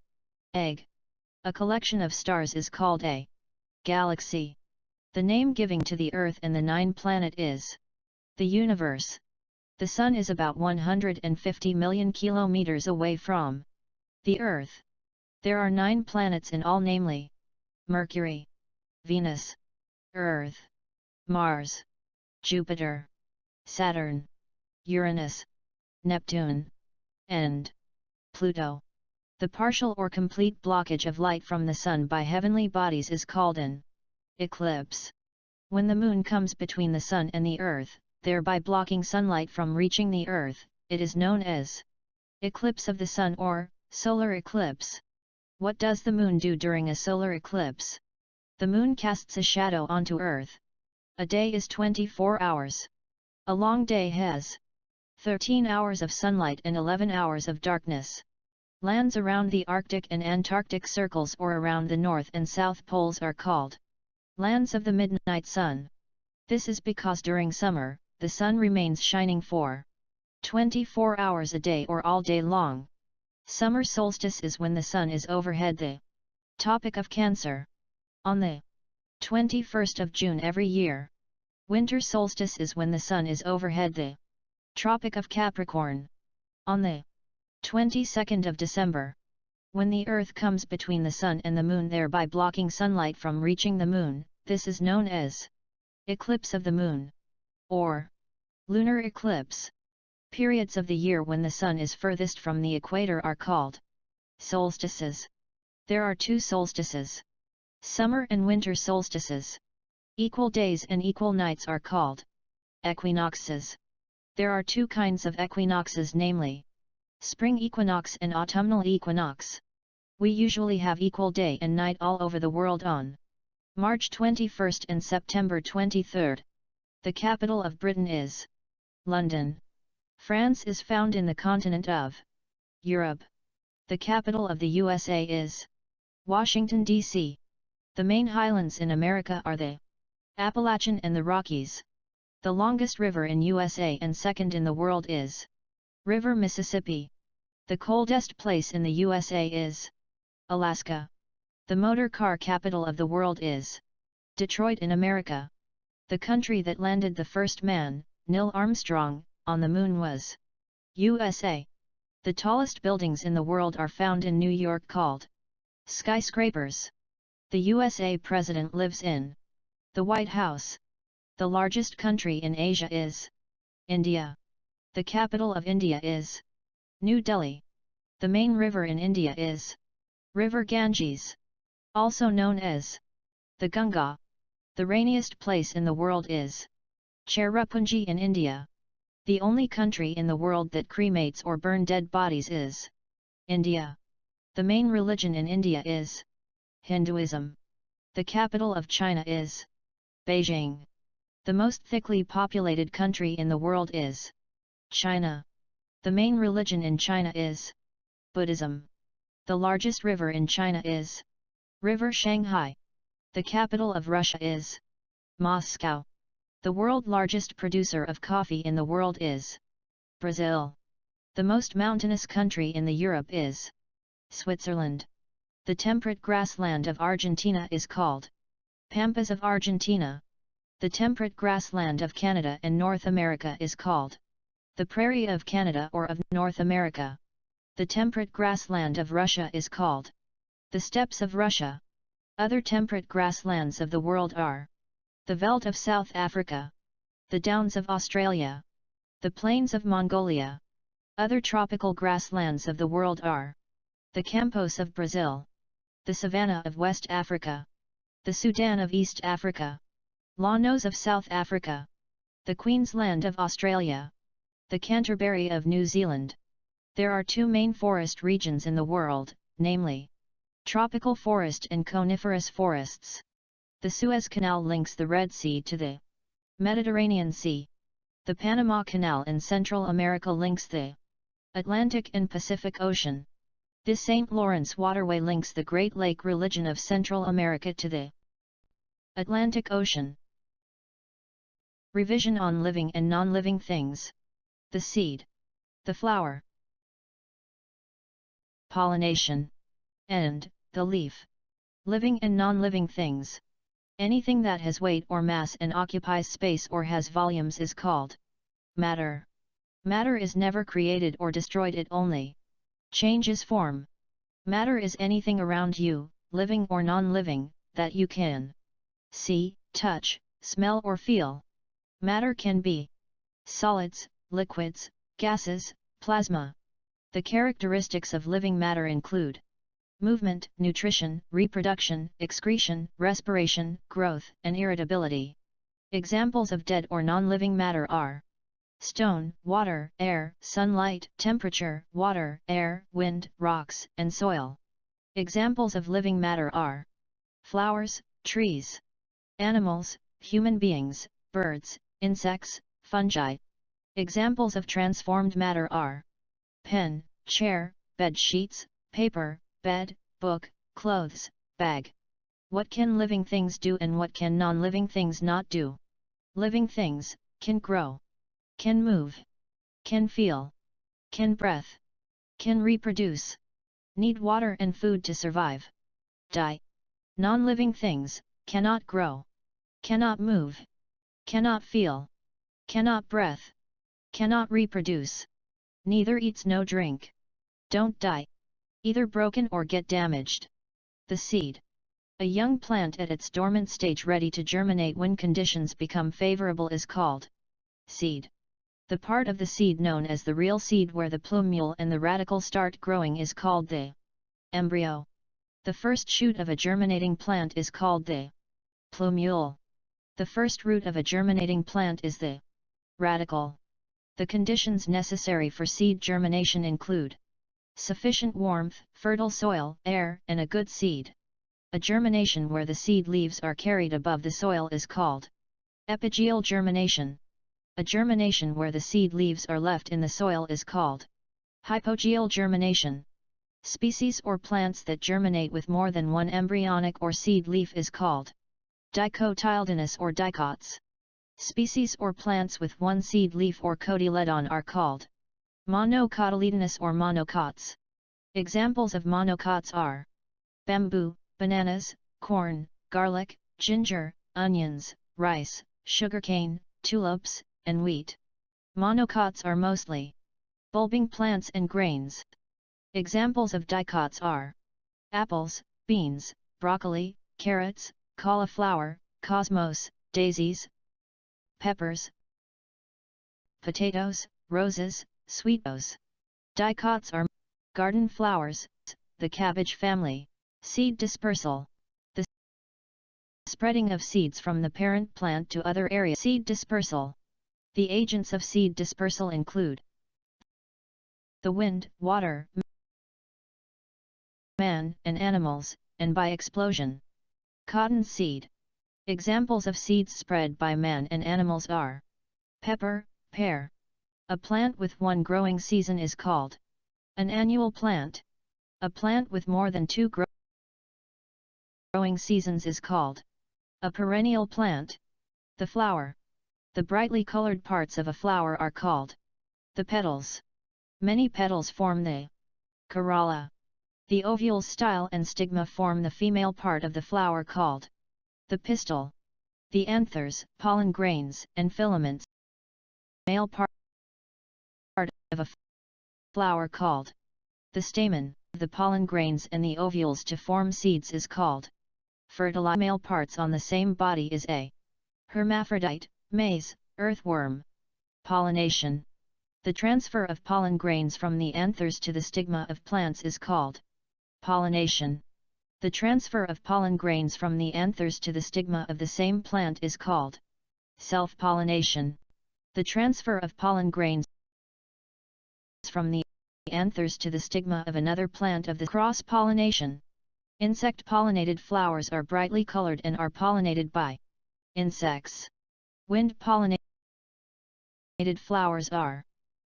egg. A collection of stars is called a galaxy. The name giving to the Earth and the 9-planet is the universe. The Sun is about 150 million kilometers away from the Earth. There are 9 planets in all, namely Mercury, Venus, Earth, Mars, Jupiter, Saturn, Uranus, Neptune, and Pluto. The partial or complete blockage of light from the Sun by heavenly bodies is called an eclipse. When the Moon comes between the Sun and the Earth, thereby blocking sunlight from reaching the Earth, it is known as eclipse of the Sun or solar eclipse. What does the Moon do during a solar eclipse? The Moon casts a shadow onto Earth. A day is 24 hours. A long day has 13 hours of sunlight and 11 hours of darkness. Lands around the Arctic and Antarctic circles or around the North and South poles are called lands of the midnight sun. This is because during summer, the sun remains shining for 24 hours a day or all day long. Summer solstice is when the sun is overhead. The topic of Cancer. On the 21st of June every year. Winter solstice is when the sun is overhead. The Tropic of Capricorn. On the 22nd of December. When the Earth comes between the Sun and the Moon, thereby blocking sunlight from reaching the Moon, this is known as eclipse of the Moon, or lunar eclipse. Periods of the year when the Sun is furthest from the equator are called solstices. There are 2 solstices, summer and winter solstices. Equal days and equal nights are called equinoxes. There are 2 kinds of equinoxes, namely spring equinox and autumnal equinox. We usually have equal day and night all over the world on March 21st and September 23rd. The capital of Britain is London. France is found in the continent of Europe. The capital of the USA is Washington, D.C. The main highlands in America are the Appalachian and the Rockies. The longest river in USA and second in the world is River Mississippi. The coldest place in the USA is Alaska. The motor car capital of the world is Detroit in America. The country that landed the first man, Neil Armstrong, on the moon was USA. The tallest buildings in the world are found in New York called skyscrapers. The USA president lives in the White House. The largest country in Asia is India. The capital of India is New Delhi. The main river in India is River Ganges, also known as the Ganga. The rainiest place in the world is Cherrapunji in India. The only country in the world that cremates or burn dead bodies is India. The main religion in India is Hinduism. The capital of China is Beijing. The most thickly populated country in the world is China. The main religion in China is Buddhism. The largest river in China is River Shanghai. The capital of Russia is Moscow. The world's largest producer of coffee in the world is Brazil. The most mountainous country in the Europe is Switzerland. The temperate grassland of Argentina is called Pampas of Argentina. The temperate grassland of Canada and North America is called the Prairie of Canada or of North America. The temperate grassland of Russia is called the Steppes of Russia. Other temperate grasslands of the world are the Veldt of South Africa, the Downs of Australia, the Plains of Mongolia. Other tropical grasslands of the world are the Campos of Brazil, the Savannah of West Africa, the Sudan of East Africa, Llanos of South Africa, the Queensland of Australia, the Canterbury of New Zealand. There are 2 main forest regions in the world, namely tropical forest and coniferous forests. The Suez Canal links the Red Sea to the Mediterranean Sea. The Panama Canal in Central America links the Atlantic and Pacific Ocean. This St. Lawrence waterway links the Great Lake region of Central America to the Atlantic Ocean. Revision on living and non-living things. The seed. The flower. Pollination. And the leaf. Living and non-living things. Anything that has weight or mass and occupies space or has volumes is called matter. Matter is never created or destroyed, it only changes form. Matter is anything around you, living or non-living, that you can see, touch, smell or feel. Matter can be solids, liquids, gases, plasma. The characteristics of living matter include movement, nutrition, reproduction, excretion, respiration, growth, and irritability. Examples of dead or non-living matter are stone, water, air, sunlight, temperature, water, air, wind, rocks, and soil. Examples of living matter are flowers, trees, animals, human beings, birds, insects, fungi. Examples of transformed matter are pen, chair, bed sheets, paper, bed, book, clothes, bag. What can living things do and what can non-living things not do? Living things can grow, can move, can feel, can breathe, can reproduce, need water and food to survive. Die. Non-living things cannot grow, cannot move, cannot feel, cannot breathe, cannot reproduce, neither eats nor drink. Don't die. Either broken or get damaged. The seed. A young plant at its dormant stage ready to germinate when conditions become favorable is called seed. The part of the seed known as the real seed where the plumule and the radicle start growing is called the embryo. The first shoot of a germinating plant is called the plumule. The first root of a germinating plant is the radicle. The conditions necessary for seed germination include sufficient warmth, fertile soil, air, and a good seed. A germination where the seed leaves are carried above the soil is called epigeal germination. A germination where the seed leaves are left in the soil is called hypogeal germination. Species or plants that germinate with more than one embryonic or seed leaf is called dicotyledonous or dicots. Species or plants with one seed leaf or cotyledon are called monocotyledonous or monocots. Examples of monocots are bamboo, bananas, corn, garlic, ginger, onions, rice, sugarcane, tulips, and wheat. Monocots are mostly bulbing plants and grains. Examples of dicots are apples, beans, broccoli, carrots, cauliflower, cosmos, daisies, peppers, potatoes, roses, sweet potatoes. Dicots are garden flowers, the cabbage family. Seed dispersal. The spreading of seeds from the parent plant to other areas. Seed dispersal. The agents of seed dispersal include the wind, water, man, and animals, and by explosion. Cotton seed. Examples of seeds spread by man and animals are pepper, pear. A plant with one growing season is called an annual plant. A plant with more than two growing seasons is called a perennial plant. The flower. The brightly colored parts of a flower are called the petals. Many petals form the corolla. The ovule style and stigma form the female part of the flower called the pistil. The anthers, pollen grains, and filaments, male part of a flower called the stamen. The pollen grains and the ovules to form seeds is called fertilized. Male parts on the same body is a hermaphrodite, maize, earthworm. Pollination. The transfer of pollen grains from the anthers to the stigma of plants is called pollination. The transfer of pollen grains from the anthers to the stigma of the same plant is called self-pollination. The transfer of pollen grains from the anthers to the stigma of another plant of the cross-pollination. Insect-pollinated flowers are brightly colored and are pollinated by insects. Wind-pollinated flowers are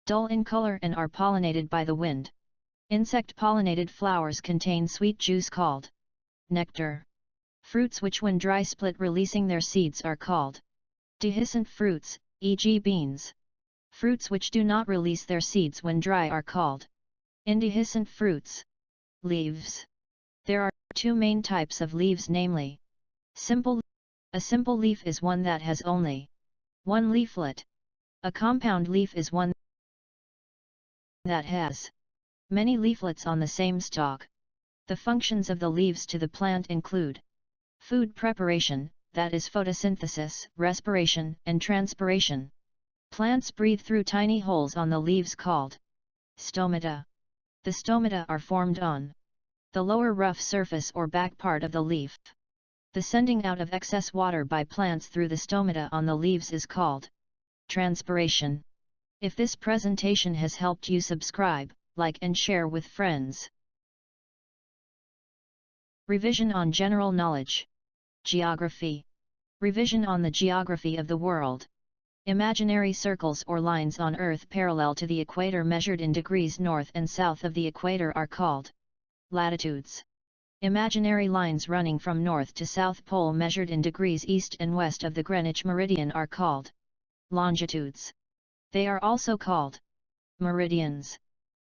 dull in color and are pollinated by the wind. Insect-pollinated flowers contain sweet juice called nectar. Fruits which when dry split releasing their seeds are called dehiscent fruits, e.g. beans. Fruits which do not release their seeds when dry are called indehiscent fruits. Leaves. There are two main types of leaves, namely simple. A simple leaf is one that has only one leaflet. A compound leaf is one that has many leaflets on the same stalk. The functions of the leaves to the plant include food preparation, that is photosynthesis, respiration, and transpiration. Plants breathe through tiny holes on the leaves called stomata. The stomata are formed on the lower rough surface or back part of the leaf. The sending out of excess water by plants through the stomata on the leaves is called transpiration. If this presentation has helped you, subscribe, like and share with friends. Revision on general knowledge. Geography. Revision on the geography of the world. Imaginary circles or lines on Earth parallel to the equator measured in degrees north and south of the equator are called latitudes. Imaginary lines running from north to south pole measured in degrees east and west of the Greenwich meridian are called longitudes. They are also called meridians.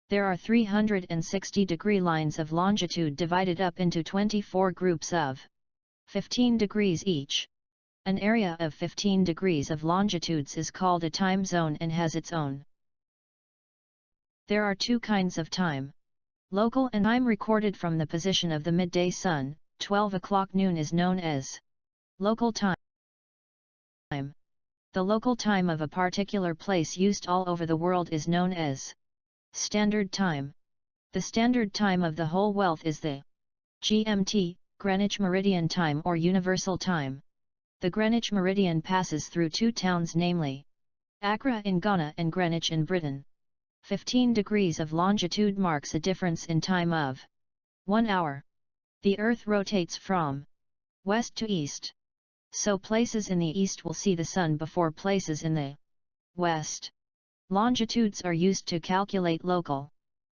There are 360-degree lines of longitude divided up into 24 groups of 15 degrees each. An area of 15 degrees of longitudes is called a time zone and has its own. There are two kinds of time. Local and time recorded from the position of the midday sun, 12 o'clock noon, is known as local time. The local time of a particular place used all over the world is known as standard time. The standard time of the whole world is the GMT, Greenwich Meridian Time or Universal Time. The Greenwich Meridian passes through two towns, namely Accra in Ghana and Greenwich in Britain. 15 degrees of longitude marks a difference in time of 1 hour. The Earth rotates from west to east. So places in the east will see the sun before places in the west. Longitudes are used to calculate local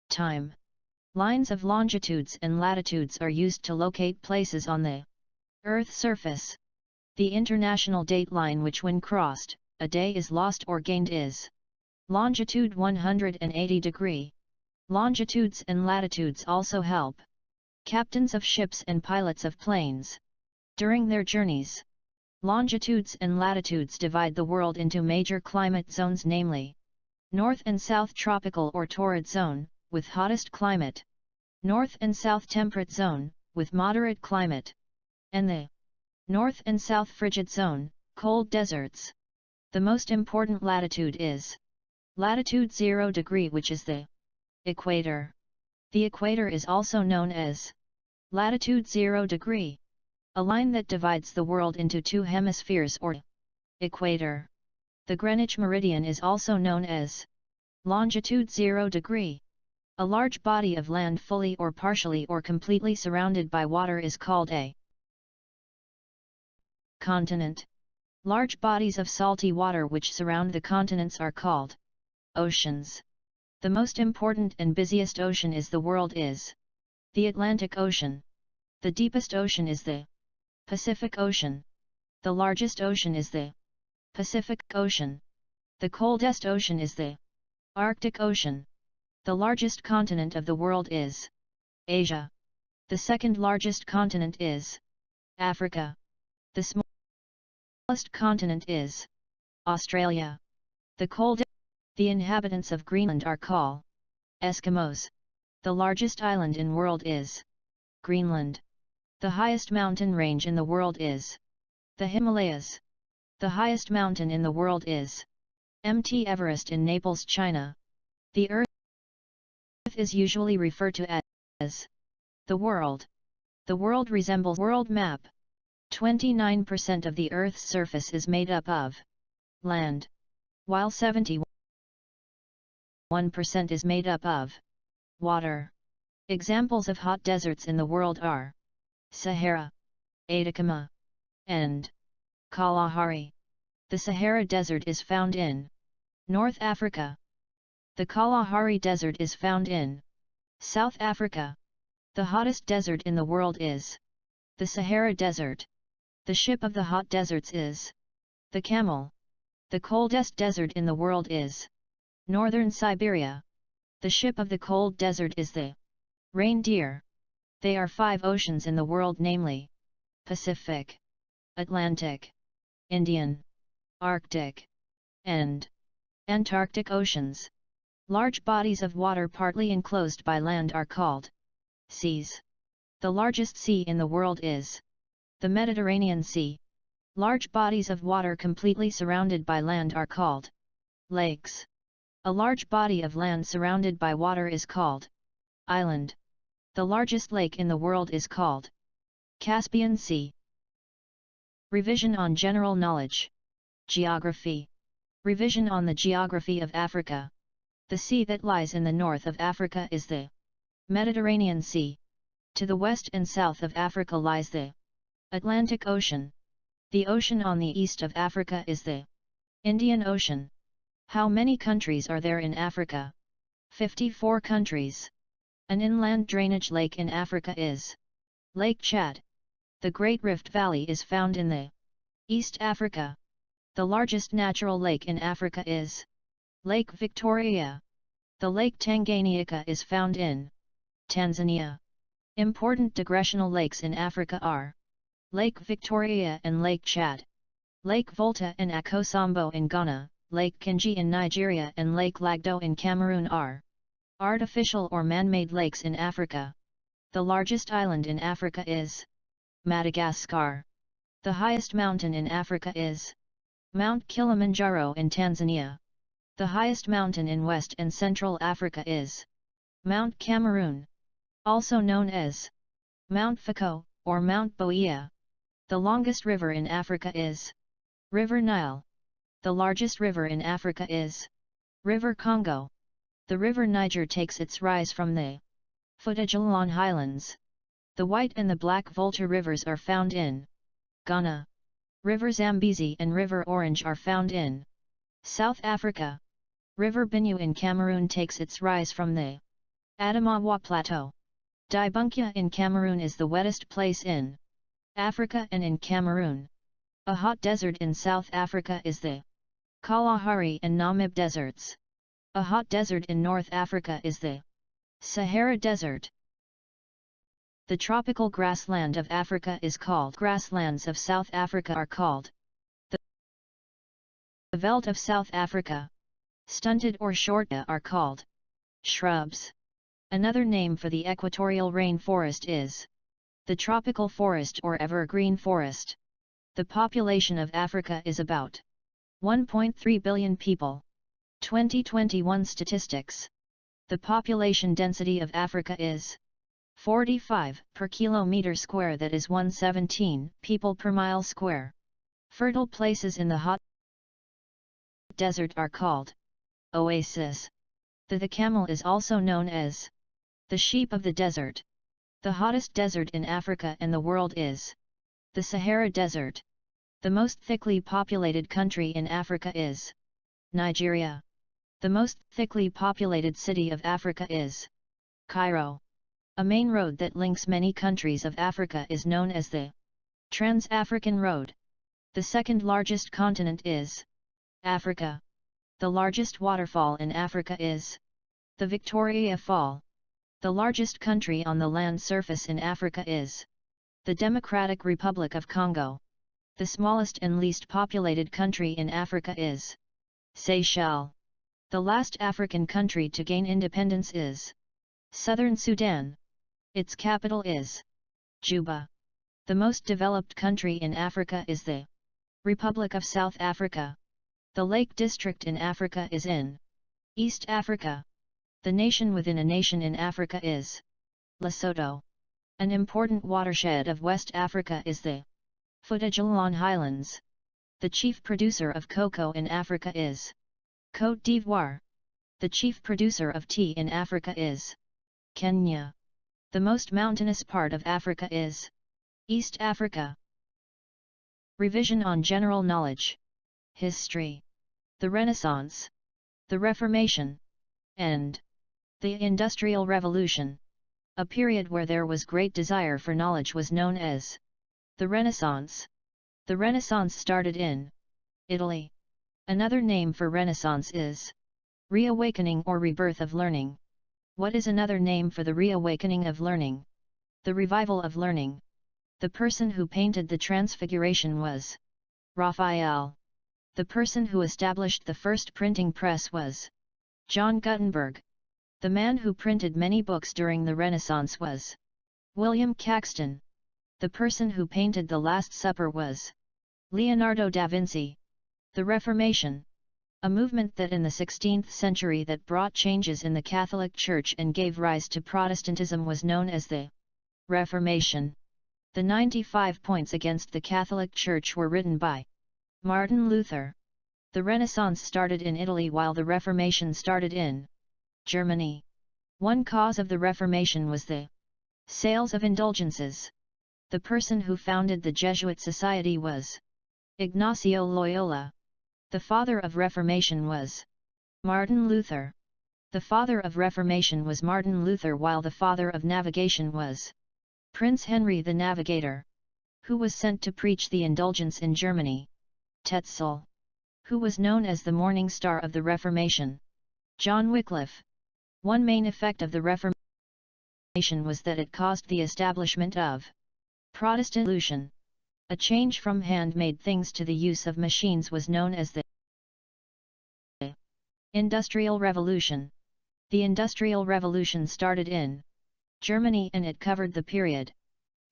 time. Lines of longitudes and latitudes are used to locate places on the Earth's surface. The international date line which when crossed, a day is lost or gained is longitude 180 degree. Longitudes and latitudes also help captains of ships and pilots of planes during their journeys. Longitudes and latitudes divide the world into major climate zones, namely North and South Tropical or Torrid Zone, with hottest climate, North and South Temperate Zone, with moderate climate, and the North and South Frigid Zone, cold deserts. The most important latitude is latitude 0 degree, which is the equator. The equator is also known as latitude 0 degree, a line that divides the world into two hemispheres or equator. The Greenwich meridian is also known as longitude 0 degree. A large body of land fully or partially or completely surrounded by water is called a continent. Large bodies of salty water which surround the continents are called oceans. The most important and busiest ocean is the world is the Atlantic Ocean. The deepest ocean is the Pacific Ocean. The largest ocean is the Pacific Ocean. The coldest ocean is the Arctic Ocean. The largest continent of the world is Asia. The second largest continent is Africa. The smallest continent is Australia. The inhabitants of Greenland are called Eskimos. The largest island in world is Greenland. The highest mountain range in the world is the Himalayas. The highest mountain in the world is Mt. Everest in Naples, China. The Earth is usually referred to as the world. The world resembles world map. 29% of the Earth's surface is made up of land, while 71% is made up of water. Examples of hot deserts in the world are Sahara, Atacama, and Kalahari. The Sahara Desert is found in North Africa. The Kalahari Desert is found in South Africa. The hottest desert in the world is the Sahara Desert. The ship of the hot deserts is the camel. The coldest desert in the world is Northern Siberia. The ship of the cold desert is the reindeer. There are 5 oceans in the world, namely Pacific, Atlantic, Indian, Arctic, and Antarctic Oceans. Large bodies of water partly enclosed by land are called seas. The largest sea in the world is the Mediterranean Sea. Large bodies of water completely surrounded by land are called lakes. A large body of land surrounded by water is called island. The largest lake in the world is called Caspian Sea. Revision on general knowledge. Geography. Revision on the geography of Africa. The sea that lies in the north of Africa is the Mediterranean Sea. To the west and south of Africa lies the Atlantic Ocean. The ocean on the east of Africa is the Indian Ocean. How many countries are there in Africa? 54 countries. An inland drainage lake in Africa is Lake Chad. The Great Rift Valley is found in the East Africa. The largest natural lake in Africa is Lake Victoria. The Lake Tanganyika is found in Tanzania. Important digressional lakes in Africa are Lake Victoria and Lake Chad, Lake Volta and Akosombo in Ghana, Lake Kinji in Nigeria and Lake Lagdo in Cameroon are artificial or man-made lakes in Africa. The largest island in Africa is Madagascar. The highest mountain in Africa is Mount Kilimanjaro in Tanzania. The highest mountain in West and Central Africa is Mount Cameroon, also known as Mount Fako or Mount Boia. The longest river in Africa is River Nile. The largest river in Africa is River Congo. The River Niger takes its rise from the Footajalon Highlands. The White and the Black Volta rivers are found in Ghana. River Zambezi and River Orange are found in South Africa. River Benue in Cameroon takes its rise from the Adamawa Plateau. Dibunkia in Cameroon is the wettest place in Africa and in Cameroon. A hot desert in South Africa is the Kalahari and Namib deserts. A hot desert in North Africa is the Sahara Desert. The tropical grassland of Africa is called grasslands of South Africa are called the veldt of South Africa. Stunted or short are called shrubs. Another name for the equatorial rainforest is the tropical forest or evergreen forest. The population of Africa is about 1.3 billion people. 2021 statistics. The population density of Africa is 45 per kilometer square, that is 117 people per mile square. Fertile places in the hot desert are called oasis. The camel is also known as the sheep of the desert. The hottest desert in Africa and the world is the Sahara Desert. The most thickly populated country in Africa is Nigeria. The most thickly populated city of Africa is Cairo. A main road that links many countries of Africa is known as the Trans-African Road. The second largest continent is Africa. The largest waterfall in Africa is the Victoria Fall. The largest country on the land surface in Africa is the Democratic Republic of Congo. The smallest and least populated country in Africa is Seychelles. The last African country to gain independence is Southern Sudan. Its capital is Juba. The most developed country in Africa is the Republic of South Africa. The Lake District in Africa is in East Africa. The nation within a nation in Africa is Lesotho. An important watershed of West Africa is the Footajalon Highlands. The chief producer of cocoa in Africa is Côte d'Ivoire. The chief producer of tea in Africa is Kenya. The most mountainous part of Africa is East Africa. Revision on general knowledge. History. The Renaissance, the Reformation, and The Industrial Revolution. A period where there was great desire for knowledge was known as the Renaissance. The Renaissance started in Italy. Another name for Renaissance is reawakening or rebirth of learning. What is another name for the reawakening of learning? The revival of learning. The person who painted the Transfiguration was Raphael. The person who established the first printing press was John Gutenberg. The man who printed many books during the Renaissance was William Caxton. The person who painted the Last Supper was Leonardo da Vinci. The Reformation. A movement that in the 16th century that brought changes in the Catholic Church and gave rise to Protestantism was known as the Reformation. The 95 points against the Catholic Church were written by Martin Luther. The Renaissance started in Italy while the Reformation started in Germany. One cause of the Reformation was the sales of indulgences. The person who founded the Jesuit Society was Ignacio Loyola. The father of Reformation was Martin Luther. The father of Reformation was Martin Luther, while the father of navigation was Prince Henry the Navigator, who was sent to preach the indulgence in Germany. Tetzel, who was known as the morning star of the Reformation. John Wycliffe. One main effect of the Reformation was that it caused the establishment of Protestantism. A change from handmade things to the use of machines was known as the Industrial Revolution. The Industrial Revolution started in Germany and it covered the period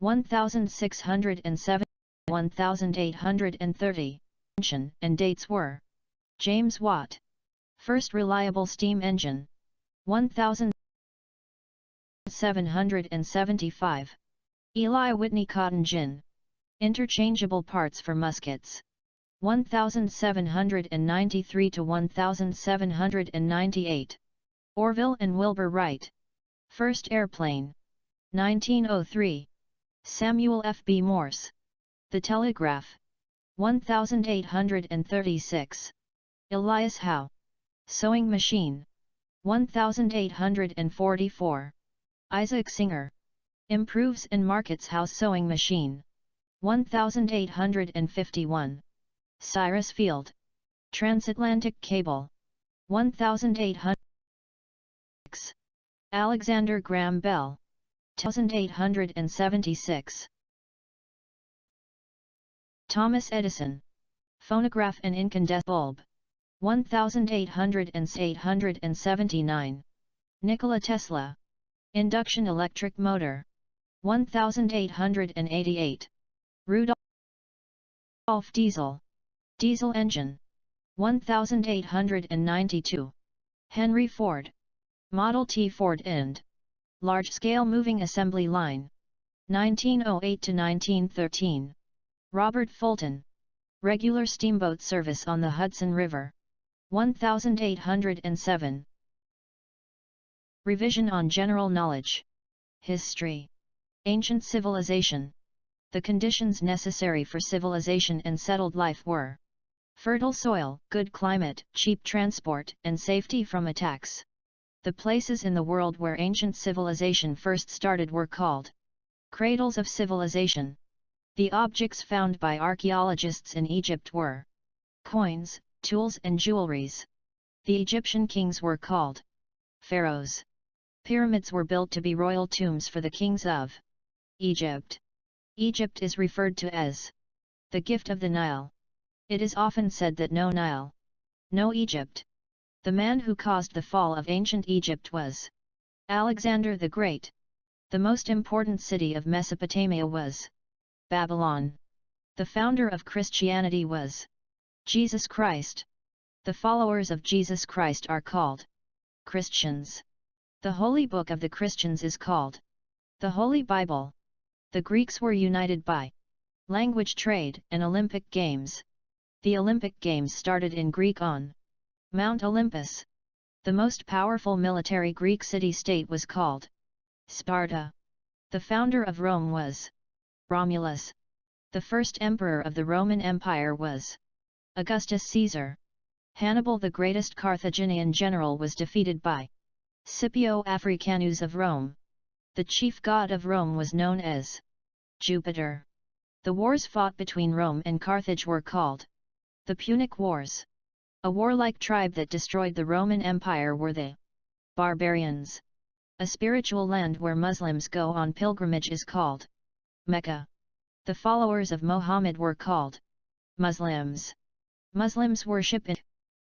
1607–1830. And dates were James Watt. First reliable steam engine. 1775. Eli Whitney cotton gin. Interchangeable parts for muskets. 1793 to 1798. Orville and Wilbur Wright. First airplane. 1903. Samuel F. B. Morse. The telegraph. 1836. Elias Howe. Sewing machine. 1844. Isaac Singer. Improves and markets Howe's sewing machine. 1851. Cyrus Field. Transatlantic cable. 1800. Alexander Graham Bell. 1876. Thomas Edison. Phonograph and incandescent bulb. 1879. Nikola Tesla. Induction electric motor. 1888. Rudolf Diesel. Diesel engine. 1892. Henry Ford. Model T Ford End. Large-scale moving assembly line. 1908 to 1913. Robert Fulton. Regular steamboat service on the Hudson River. 1807. Revision on general knowledge. History. Ancient civilization. The conditions necessary for civilization and settled life were fertile soil, good climate, cheap transport, and safety from attacks. The places in the world where ancient civilization first started were called cradles of civilization. The objects found by archaeologists in Egypt were coins, tools and jewelries. The Egyptian kings were called pharaohs. Pyramids were built to be royal tombs for the kings of Egypt. Egypt is referred to as the gift of the Nile. It is often said that no Nile, no Egypt. The man who caused the fall of ancient Egypt was Alexander the Great. The most important city of Mesopotamia was Babylon. The founder of Christianity was Jesus Christ. The followers of Jesus Christ are called Christians. The holy book of the Christians is called the Holy Bible. The Greeks were united by language, trade, and Olympic Games. The Olympic Games started in Greek on Mount Olympus. The most powerful military Greek city-state was called Sparta. The founder of Rome was Romulus. The first emperor of the Roman Empire was Augustus Caesar. Hannibal, the greatest Carthaginian general, was defeated by Scipio Africanus of Rome. The chief god of Rome was known as Jupiter. The wars fought between Rome and Carthage were called the Punic Wars. A warlike tribe that destroyed the Roman Empire were the barbarians. A spiritual land where Muslims go on pilgrimage is called Mecca. The followers of Muhammad were called Muslims. Muslims worship it.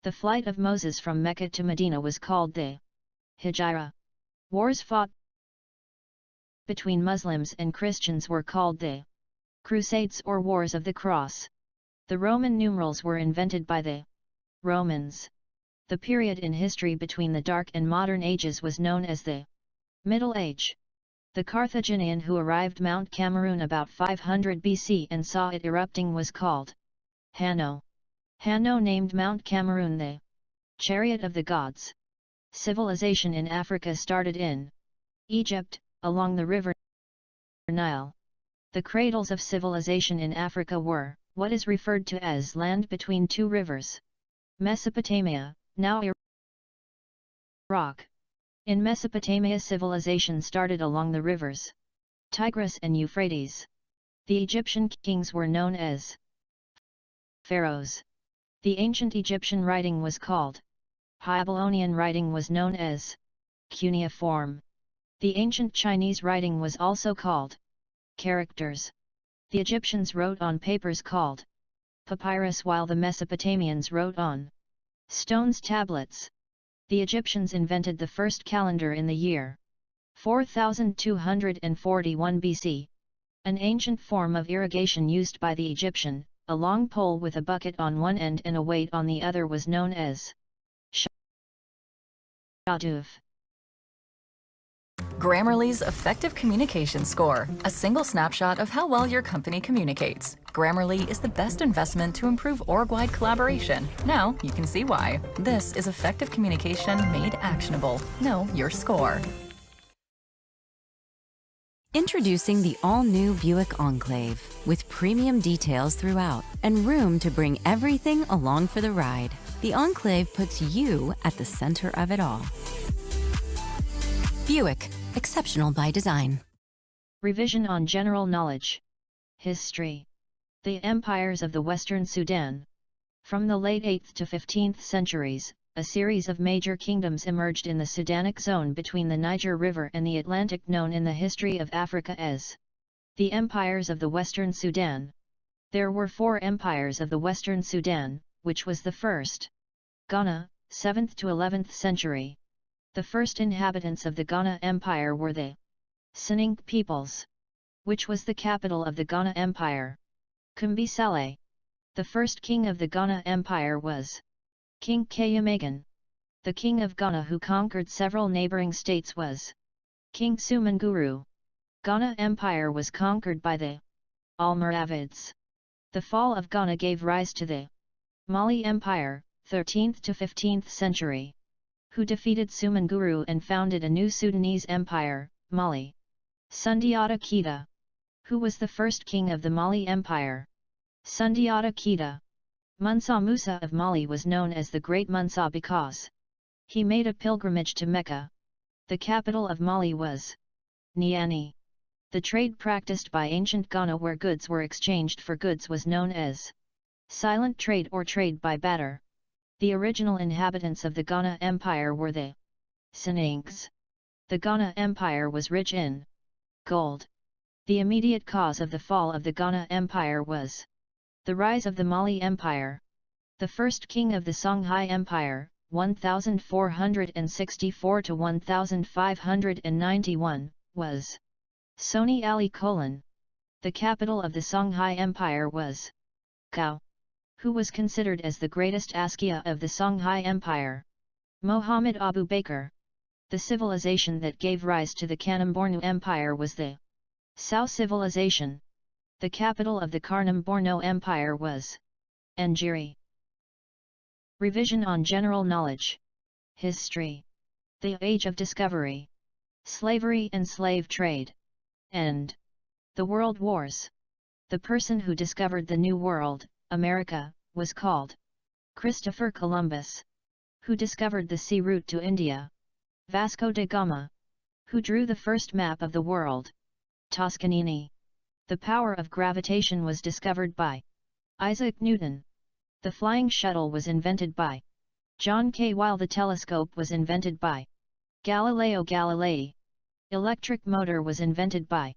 The flight of Moses from Mecca to Medina was called the Hijra. Wars fought between Muslims and Christians were called the Crusades or Wars of the Cross. The Roman numerals were invented by the Romans. The period in history between the Dark and Modern Ages was known as the Middle Age. The Carthaginian who arrived Mount Cameroon about 500 BC and saw it erupting was called Hanno. Hanno named Mount Cameroon the Chariot of the Gods. Civilization in Africa started in Egypt, along the river Nile. The cradles of civilization in Africa were what is referred to as land between two rivers. Mesopotamia, now Iraq. In Mesopotamia, civilization started along the rivers Tigris and Euphrates. The Egyptian kings were known as pharaohs. The ancient Egyptian writing was called Babylonian writing was known as cuneiform. The ancient Chinese writing was also called characters. The Egyptians wrote on papers called papyrus while the Mesopotamians wrote on stones tablets. The Egyptians invented the first calendar in the year 4241 BC. An ancient form of irrigation used by the Egyptian, a long pole with a bucket on one end and a weight on the other was known as shaduf. Grammarly's Effective Communication Score, a single snapshot of how well your company communicates. Grammarly is the best investment to improve org-wide collaboration. Now you can see why. This is effective communication made actionable. Know your score. Introducing the all-new Buick Enclave, with premium details throughout and room to bring everything along for the ride. The Enclave puts you at the center of it all. Buick, exceptional by design. Revision on general knowledge. History. The empires of the Western Sudan. From the late 8th to 15th centuries, a series of major kingdoms emerged in the Sudanic zone between the Niger River and the Atlantic, known in the history of Africa as the empires of the Western Sudan. There were 4 empires of the Western Sudan, which was the first. Ghana, 7th to 11th century. The first inhabitants of the Ghana Empire were the Seninke peoples, which was the capital of the Ghana Empire. Kumbi Saleh. The first king of the Ghana Empire was King Kayamagan. The king of Ghana who conquered several neighboring states was King Sumanguru. Ghana Empire was conquered by the Almoravids. The fall of Ghana gave rise to the Mali Empire, 13th to 15th century, who defeated Sumanguru and founded a new Sudanese empire, Mali. Sundiata Keita, who was the first king of the Mali Empire. Sundiata Keita. Musa Musa of Mali was known as the Great Musa because he made a pilgrimage to Mecca. The capital of Mali was Niani. The trade practiced by ancient Ghana where goods were exchanged for goods was known as silent trade or trade by barter. The original inhabitants of the Ghana Empire were the Seninkes. The Ghana Empire was rich in gold. The immediate cause of the fall of the Ghana Empire was the rise of the Mali Empire. The first king of the Songhai Empire, 1464 to 1591, was Soni Ali Kolon. The capital of the Songhai Empire was Gao, who was considered as the greatest Askia of the Songhai Empire. Mohammed Abu Bakr. The civilization that gave rise to the Kanem-Bornu Empire was the Sao civilization. The capital of the Kanem-Bornu Empire was Njeri. Revision on general knowledge. History. The Age of Discovery. Slavery and slave trade. End. The World Wars. The person who discovered the New World, America, was called Christopher Columbus. Who discovered the sea route to India? Vasco da Gama. Who drew the first map of the world? Toscanini. The power of gravitation was discovered by Isaac Newton. The flying shuttle was invented by John Kay, while the telescope was invented by Galileo Galilei. Electric motor was invented by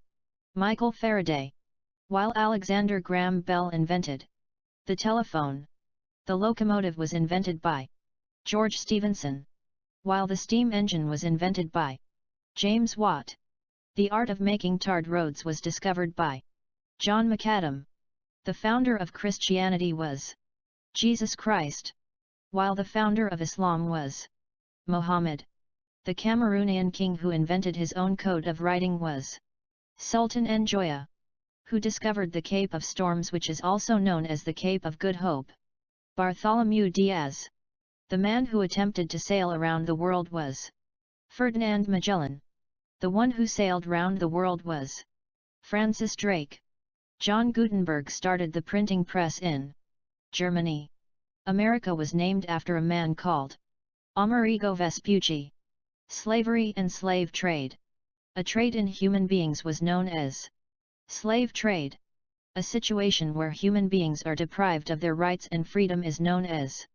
Michael Faraday, while Alexander Graham Bell invented the telephone. The locomotive was invented by George Stephenson, while the steam engine was invented by James Watt. The art of making tarred roads was discovered by John Macadam. The founder of Christianity was Jesus Christ, while the founder of Islam was Muhammad. The Cameroonian king who invented his own code of writing was Sultan Njoya, who discovered the Cape of Storms, which is also known as the Cape of Good Hope. Bartholomew Diaz. The man who attempted to sail around the world was Ferdinand Magellan. The one who sailed round the world was Francis Drake. John Gutenberg started the printing press in Germany. America was named after a man called Amerigo Vespucci. Slavery and slave trade. A trade in human beings was known as slave trade. A situation where human beings are deprived of their rights and freedom is known as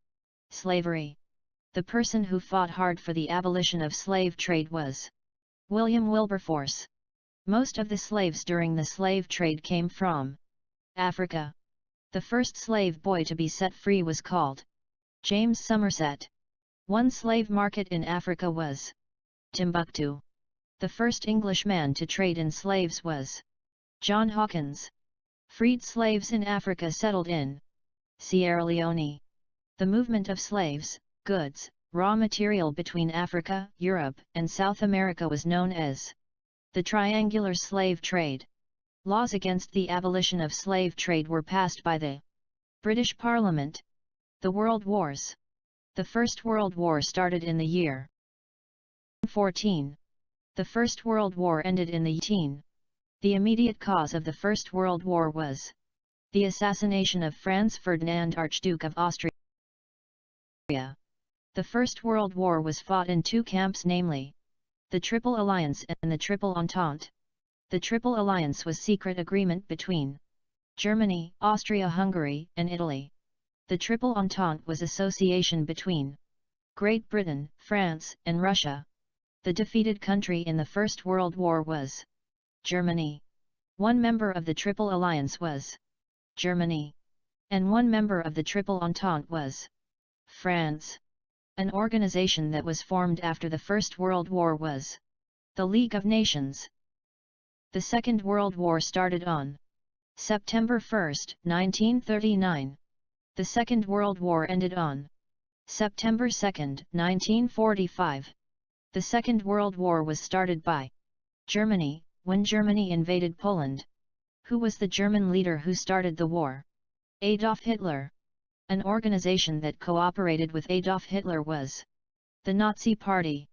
slavery. The person who fought hard for the abolition of slave trade was William Wilberforce. Most of the slaves during the slave trade came from Africa. The first slave boy to be set free was called James Somerset. One slave market in Africa was Timbuktu. The first Englishman to trade in slaves was John Hawkins. Freed slaves in Africa settled in Sierra Leone. The movement of slaves, goods, raw material between Africa, Europe, and South America was known as the triangular slave trade. Laws against the abolition of slave trade were passed by the British Parliament. The World Wars. The First World War started in the year 14. The First World War ended in the teen. The immediate cause of the First World War was the assassination of Franz Ferdinand, Archduke of Austria. The First World War was fought in two camps, namely the Triple Alliance and the Triple Entente. The Triple Alliance was secret agreement between Germany, Austria-Hungary, and Italy. The Triple Entente was association between Great Britain, France, and Russia. The defeated country in the First World War was Germany. One member of the Triple Alliance was Germany, and one member of the Triple Entente was France. An organization that was formed after the First World War was the League of Nations. The Second World War started on September 1, 1939. The Second World War ended on September 2, 1945. The Second World War was started by Germany, when Germany invaded Poland. Who was the German leader who started the war? Adolf Hitler. An organization that cooperated with Adolf Hitler was the Nazi Party.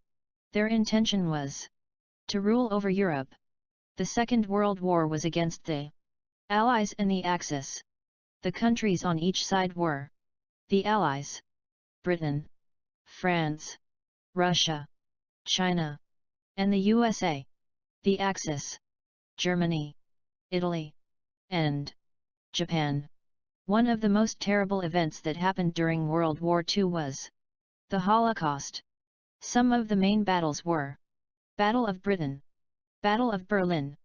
Their intention was to rule over Europe. The Second World War was against the Allies and the Axis. The countries on each side were the Allies, Britain, France, Russia, China, and the USA. The Axis, Germany, Italy, and Japan. One of the most terrible events that happened during World War II was the Holocaust. Some of the main battles were Battle of Britain, Battle of Berlin,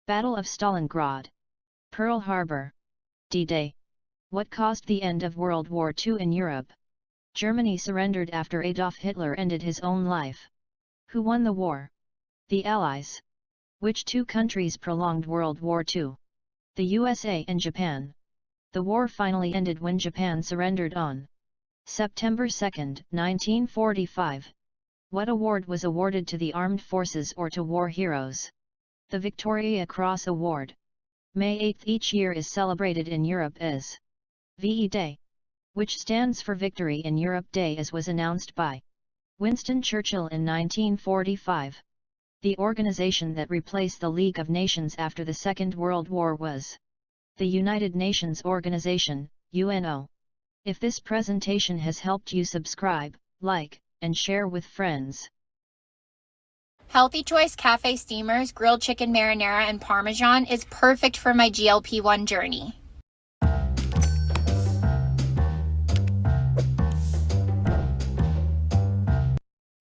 Battle of Stalingrad, Pearl Harbor, D-Day. What caused the end of World War II in Europe? Germany surrendered after Adolf Hitler ended his own life. Who won the war? The Allies. Which two countries prolonged World War II? The USA and Japan. The war finally ended when Japan surrendered on September 2, 1945. What award was awarded to the armed forces or to war heroes? The Victoria Cross Award. May 8 each year is celebrated in Europe as VE Day, which stands for Victory in Europe Day, as was announced by Winston Churchill in 1945. The organization that replaced the League of Nations after the Second World War was the United Nations Organization, UNO. If this presentation has helped you, subscribe, like, and share with friends. Healthy Choice Cafe Steamers grilled chicken marinara and parmesan is perfect for my GLP-1 journey.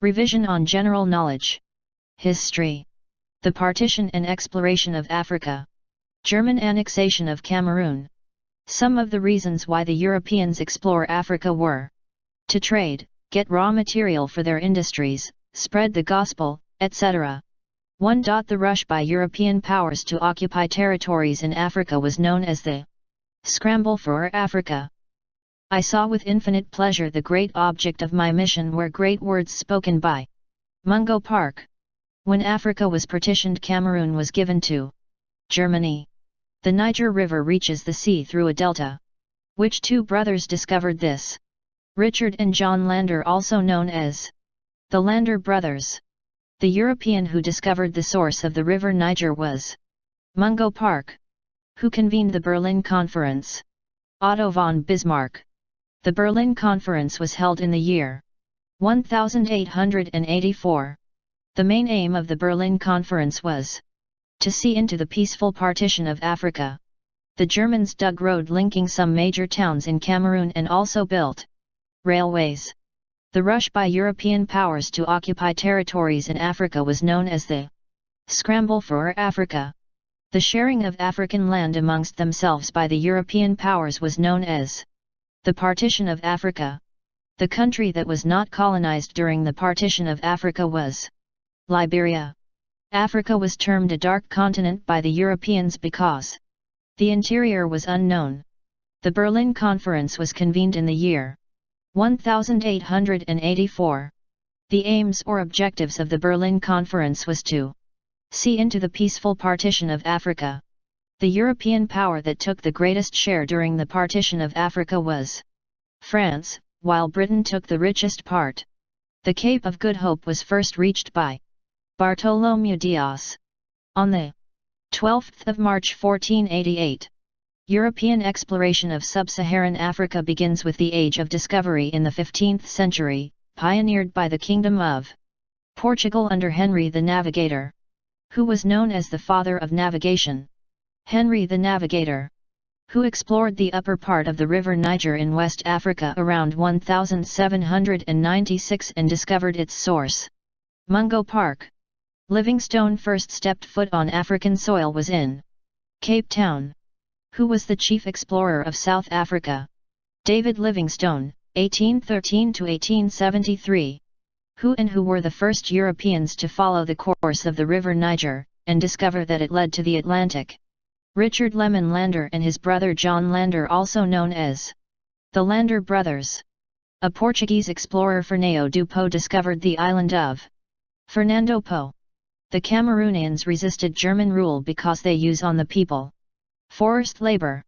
Revision on General Knowledge. History. The partition and exploration of Africa. German annexation of Cameroon. Some of the reasons why the Europeans explore Africa were to trade, get raw material for their industries, spread the gospel, etc. 1. The rush by European powers to occupy territories in Africa was known as the Scramble for Africa. I saw with infinite pleasure the great object of my mission were great words spoken by Mungo Park. When Africa was partitioned, Cameroon was given to Germany. The Niger River reaches the sea through a delta. Which two brothers discovered this? Richard and John Lander, also known as the Lander brothers. The European who discovered the source of the river Niger was Mungo Park. Who convened the Berlin Conference? Otto von Bismarck. The Berlin Conference was held in the year 1884. The main aim of the Berlin Conference was to see into the peaceful partition of Africa. The Germans dug road linking some major towns in Cameroon and also built railways. The rush by European powers to occupy territories in Africa was known as the Scramble for Africa. The sharing of African land amongst themselves by the European powers was known as the partition of Africa. The country that was not colonized during the partition of Africa was Liberia. Africa was termed a dark continent by the Europeans because the interior was unknown. The Berlin Conference was convened in the year 1884. The aims or objectives of the Berlin Conference was to see into the peaceful partition of Africa. The European power that took the greatest share during the partition of Africa was France, while Britain took the richest part. The Cape of Good Hope was first reached by Bartholomew Dias on the 12th of March 1488. European exploration of sub-Saharan Africa begins with the Age of Discovery in the 15th century, pioneered by the Kingdom of Portugal under Henry the Navigator, who was known as the father of navigation. Henry the Navigator, who explored the upper part of the river Niger in West Africa around 1796 and discovered its source, Mungo Park. Livingstone first stepped foot on African soil was in Cape Town. Who was the chief explorer of South Africa? David Livingstone, 1813 to 1873. Who were the first Europeans to follow the course of the river Niger, and discover that it led to the Atlantic? Richard Lemon Lander and his brother John Lander, also known as the Lander brothers. A Portuguese explorer, Fernão do Po, discovered the island of Fernando Po. The Cameroonians resisted German rule because they use on the people forced labor.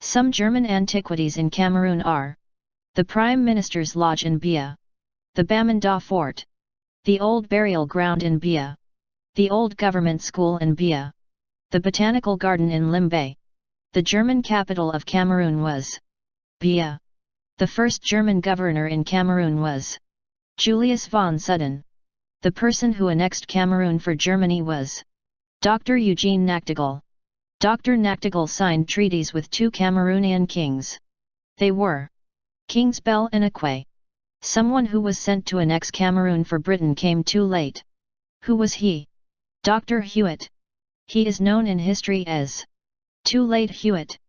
Some German antiquities in Cameroon are the Prime Minister's Lodge in Bia, the Bamenda Fort, the old burial ground in Bia, the old government school in Bia, the Botanical Garden in Limbe. The German capital of Cameroon was Bia. The first German governor in Cameroon was Julius von Sudden. The person who annexed Cameroon for Germany was Dr. Eugene Nachtigal. Dr. Nachtigal signed treaties with two Cameroonian kings. They were Kings Bell and Akwe. Someone who was sent to annex Cameroon for Britain came too late. Who was he? Dr. Hewitt. He is known in history as Too Late Hewitt.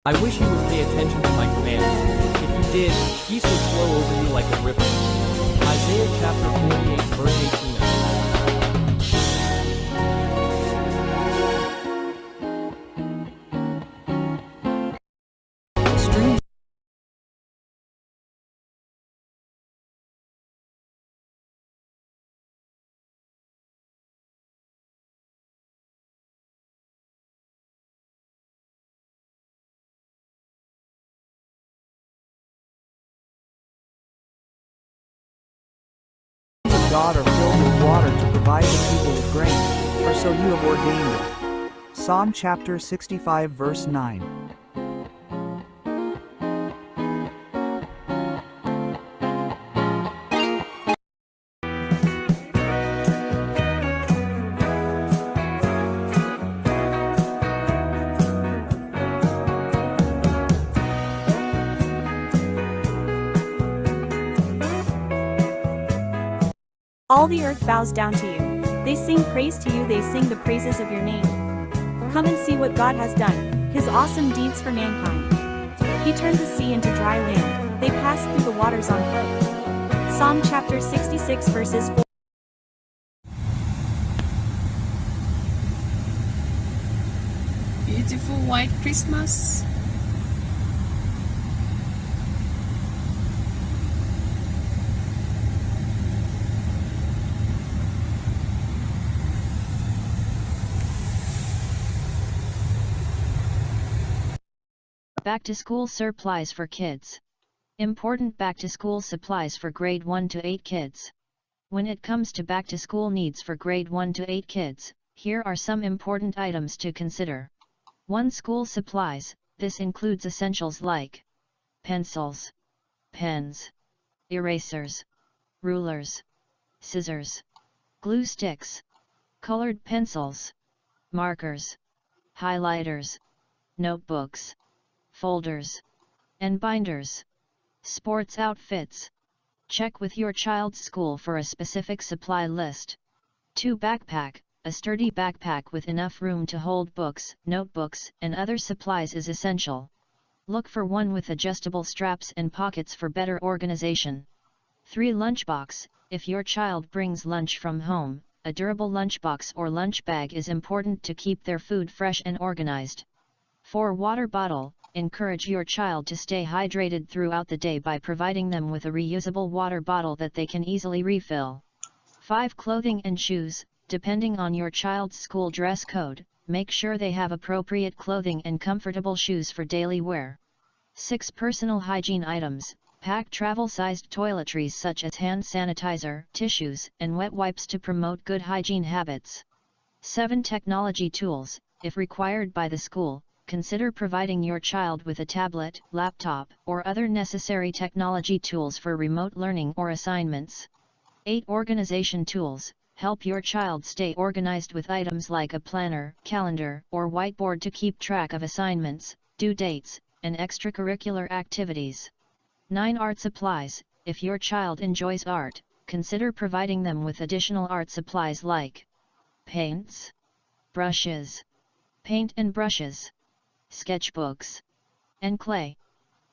I wish you would pay attention to my commands. If you did, peace would flow over you like a river. Isaiah chapter 48 verse 18. God are filled with water to provide the people with grain, for so you have ordained it. Psalm chapter 65 verse 9. All the earth bows down to you. They sing praise to you, they sing the praises of your name. Come and see what God has done, his awesome deeds for mankind. He turned the sea into dry land, they passed through the waters on foot. Psalm chapter 66 verses 4. Beautiful white Christmas. Back-to-school supplies for kids. Important back-to-school supplies for grade 1 to 8 kids. When it comes to back-to-school needs for grade 1 to 8 kids, here are some important items to consider. 1. School supplies. This includes essentials like pencils, pens, erasers, rulers, scissors, glue sticks, colored pencils, markers, highlighters, notebooks, folders, and binders. Sports outfits. Check with your child's school for a specific supply list. 2. Backpack. A sturdy backpack with enough room to hold books, notebooks, and other supplies is essential. Look for one with adjustable straps and pockets for better organization. 3. Lunchbox. If your child brings lunch from home, a durable lunchbox or lunch bag is important to keep their food fresh and organized. 4. Water bottle. Encourage your child to stay hydrated throughout the day by providing them with a reusable water bottle that they can easily refill. 5. Clothing and shoes. Depending on your child's school dress code, make sure they have appropriate clothing and comfortable shoes for daily wear. 6. Personal hygiene items. Pack travel-sized toiletries such as hand sanitizer, tissues, and wet wipes to promote good hygiene habits. 7. Technology tools. If required by the school, consider providing your child with a tablet, laptop, or other necessary technology tools for remote learning or assignments. 8. Organization tools. Help your child stay organized with items like a planner, calendar, or whiteboard to keep track of assignments, due dates, and extracurricular activities. 9. Art supplies. If your child enjoys art, consider providing them with additional art supplies like paints, brushes, paint and brushes, sketchbooks, and clay.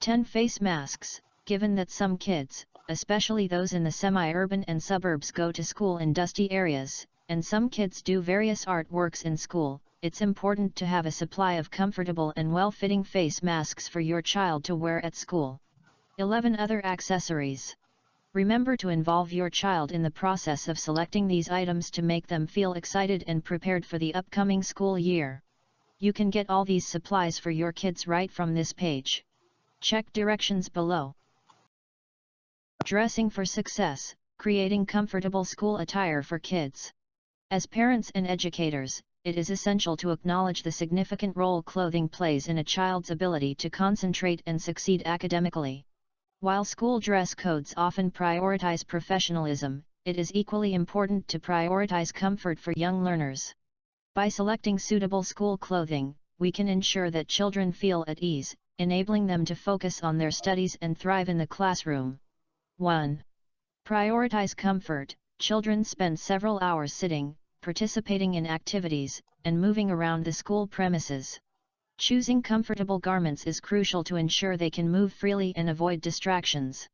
10. Face masks. Given that some kids, especially those in the semi-urban and suburbs, go to school in dusty areas, and some kids do various artworks in school, it's important to have a supply of comfortable and well-fitting face masks for your child to wear at school. 11. Other accessories. Remember to involve your child in the process of selecting these items to make them feel excited and prepared for the upcoming school year. You can get all these supplies for your kids right from this page. Check directions below. Dressing for success. Creating comfortable school attire for kids. As parents and educators, it is essential to acknowledge the significant role clothing plays in a child's ability to concentrate and succeed academically. While school dress codes often prioritize professionalism, it is equally important to prioritize comfort for young learners. By selecting suitable school clothing, we can ensure that children feel at ease, enabling them to focus on their studies and thrive in the classroom. 1. Prioritize comfort. Children spend several hours sitting, participating in activities, and moving around the school premises. Choosing comfortable garments is crucial to ensure they can move freely and avoid distractions.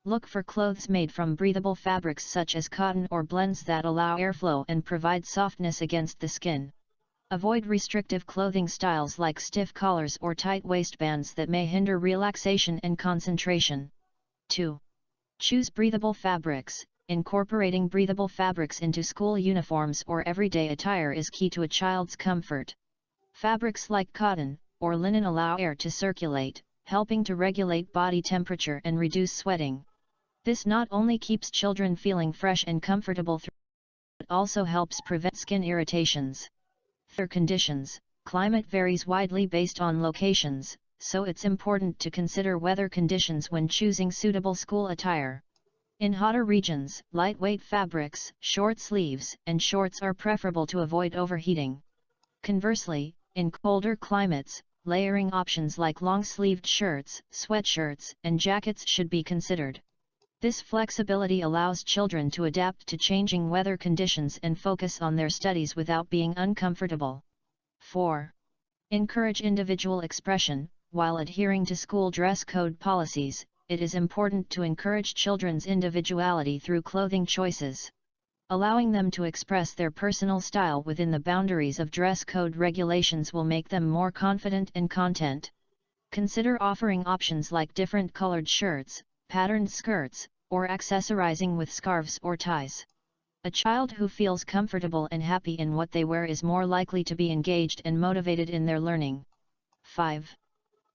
Look for clothes made from breathable fabrics such as cotton or blends that allow airflow and provide softness against the skin. Avoid restrictive clothing styles like stiff collars or tight waistbands that may hinder relaxation and concentration. 2. Choose breathable fabrics. Incorporating breathable fabrics into school uniforms or everyday attire is key to a child's comfort. Fabrics like cotton or linen allow air to circulate, helping to regulate body temperature and reduce sweating. This not only keeps children feeling fresh and comfortable but also helps prevent skin irritations. Weather conditions. Climate varies widely based on locations, so it's important to consider weather conditions when choosing suitable school attire. In hotter regions, lightweight fabrics, short sleeves, and shorts are preferable to avoid overheating. Conversely, in colder climates, layering options like long-sleeved shirts, sweatshirts, and jackets should be considered. This flexibility allows children to adapt to changing weather conditions and focus on their studies without being uncomfortable. 4. Encourage individual expression. While adhering to school dress code policies, it is important to encourage children's individuality through clothing choices. Allowing them to express their personal style within the boundaries of dress code regulations will make them more confident and content. Consider offering options like different colored shirts, patterned skirts, or accessorizing with scarves or ties. A child who feels comfortable and happy in what they wear is more likely to be engaged and motivated in their learning. 5.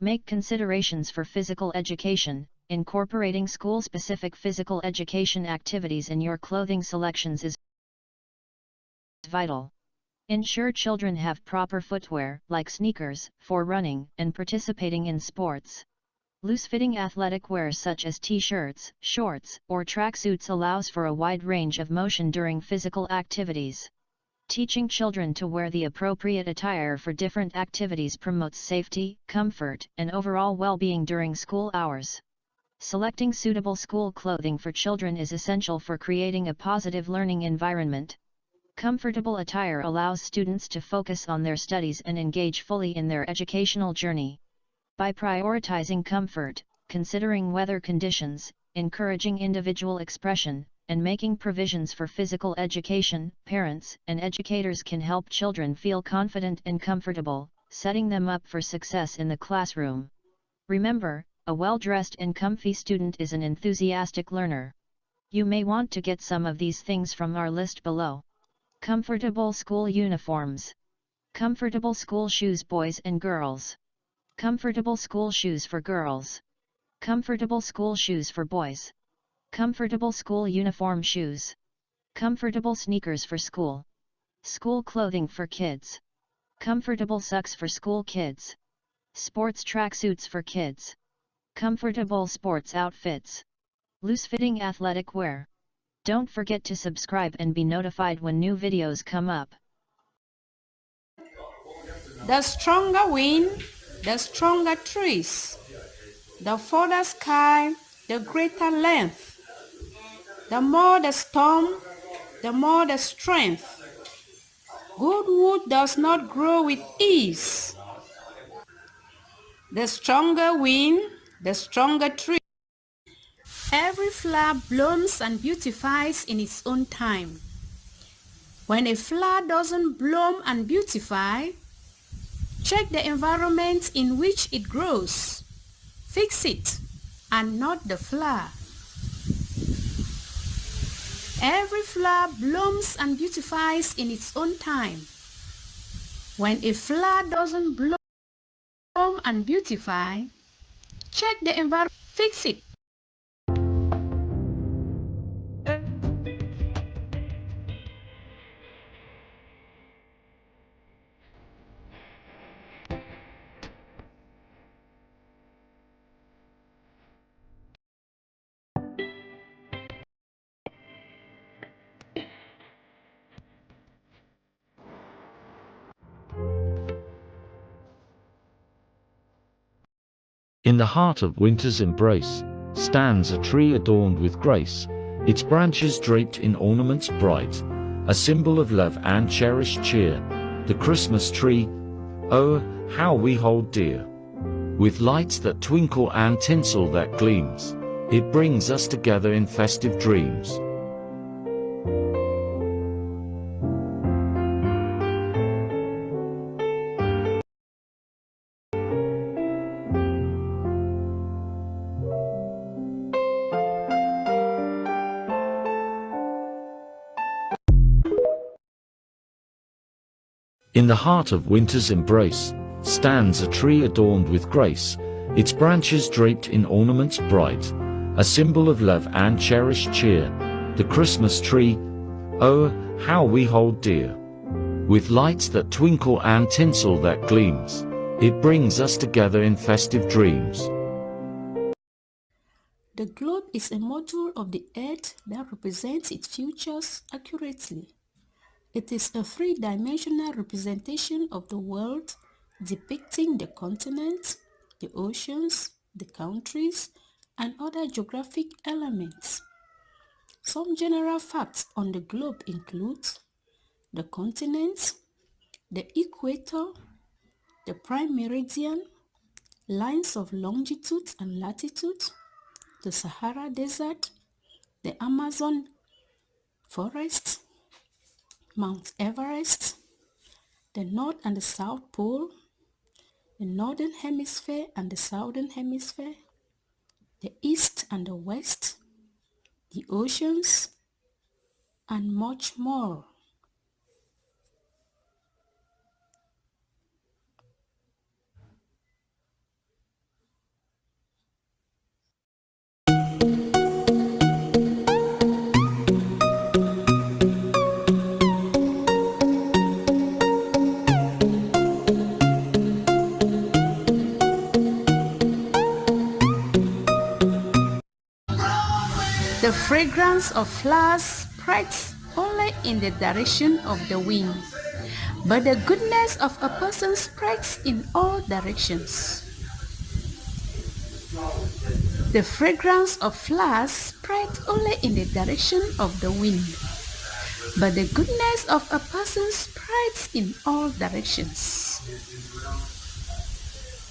Make considerations for physical education. Incorporating school-specific physical education activities in your clothing selections is vital. Ensure children have proper footwear, like sneakers, for running and participating in sports. Loose-fitting athletic wear such as t-shirts, shorts, or tracksuits allows for a wide range of motion during physical activities. Teaching children to wear the appropriate attire for different activities promotes safety, comfort, and overall well-being during school hours. Selecting suitable school clothing for children is essential for creating a positive learning environment. Comfortable attire allows students to focus on their studies and engage fully in their educational journey. By prioritizing comfort, considering weather conditions, encouraging individual expression, and making provisions for physical education, parents and educators can help children feel confident and comfortable, setting them up for success in the classroom. Remember, a well-dressed and comfy student is an enthusiastic learner. You may want to get some of these things from our list below. Comfortable school uniforms. Comfortable school shoes boys and girls. Comfortable school shoes for girls. Comfortable school shoes for boys. Comfortable school uniform shoes. Comfortable sneakers for school. School clothing for kids. Comfortable socks for school kids. Sports tracksuits for kids. Comfortable sports outfits. Loose-fitting athletic wear. Don't forget to subscribe and be notified when new videos come up. The stronger wind, the stronger trees. The further sky, the greater length. The more the storm, the more the strength. Good wood does not grow with ease. The stronger wind, the stronger tree. Every flower blooms and beautifies in its own time. When a flower doesn't bloom and beautify, check the environment in which it grows. Fix it, and not the flower. Every flower blooms and beautifies in its own time. When a flower doesn't bloom and beautify, check the environment, fix it. In the heart of winter's embrace stands a tree adorned with grace, its branches draped in ornaments bright, a symbol of love and cherished cheer, the Christmas tree. Oh, how we hold dear. With lights that twinkle and tinsel that gleams, it brings us together in festive dreams. In the heart of winter's embrace stands a tree adorned with grace, its branches draped in ornaments bright, a symbol of love and cherished cheer, the Christmas tree. Oh, how we hold dear. With lights that twinkle and tinsel that gleams, it brings us together in festive dreams. The globe is a module of the earth that represents its features accurately. It is a three-dimensional representation of the world, depicting the continents, the oceans, the countries, and other geographic elements. Some general facts on the globe include the continents, the equator, the prime meridian, lines of longitude and latitude, the Sahara Desert, the Amazon forest, Mount Everest, the North and the South Pole, the Northern Hemisphere and the Southern Hemisphere, the East and the West, the oceans, and much more. The fragrance of flowers spreads only in the direction of the wind, but the goodness of a person spreads in all directions. The fragrance of flowers spreads only in the direction of the wind, but the goodness of a person spreads in all directions.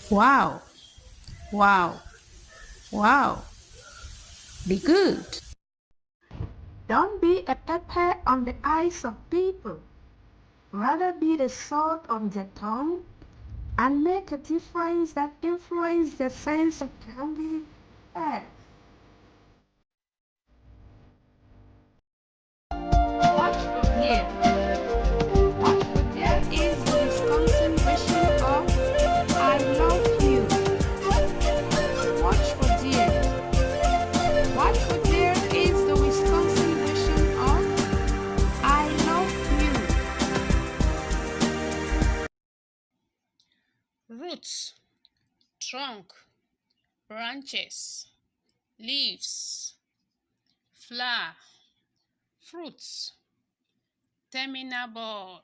Wow! Wow! Wow! Be good. Don't be a pepper on the eyes of people. Rather be the salt on their tongue and make a difference that influences their sense of candy. Watch for deer. Watch for deer is the Wisconsin version of I love you. Watch for deer. Watch for deer is the Wisconsin version of I love you. Roots, trunk, branches, leaves, flower, fruits, terminal board.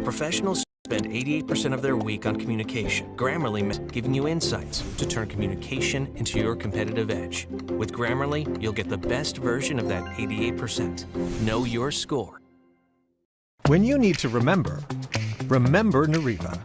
Professionals spend 88% of their week on communication. Grammarly is giving you insights to turn communication into your competitive edge. With Grammarly, you'll get the best version of that 88%. Know your score. When you need to remember, remember Nariva.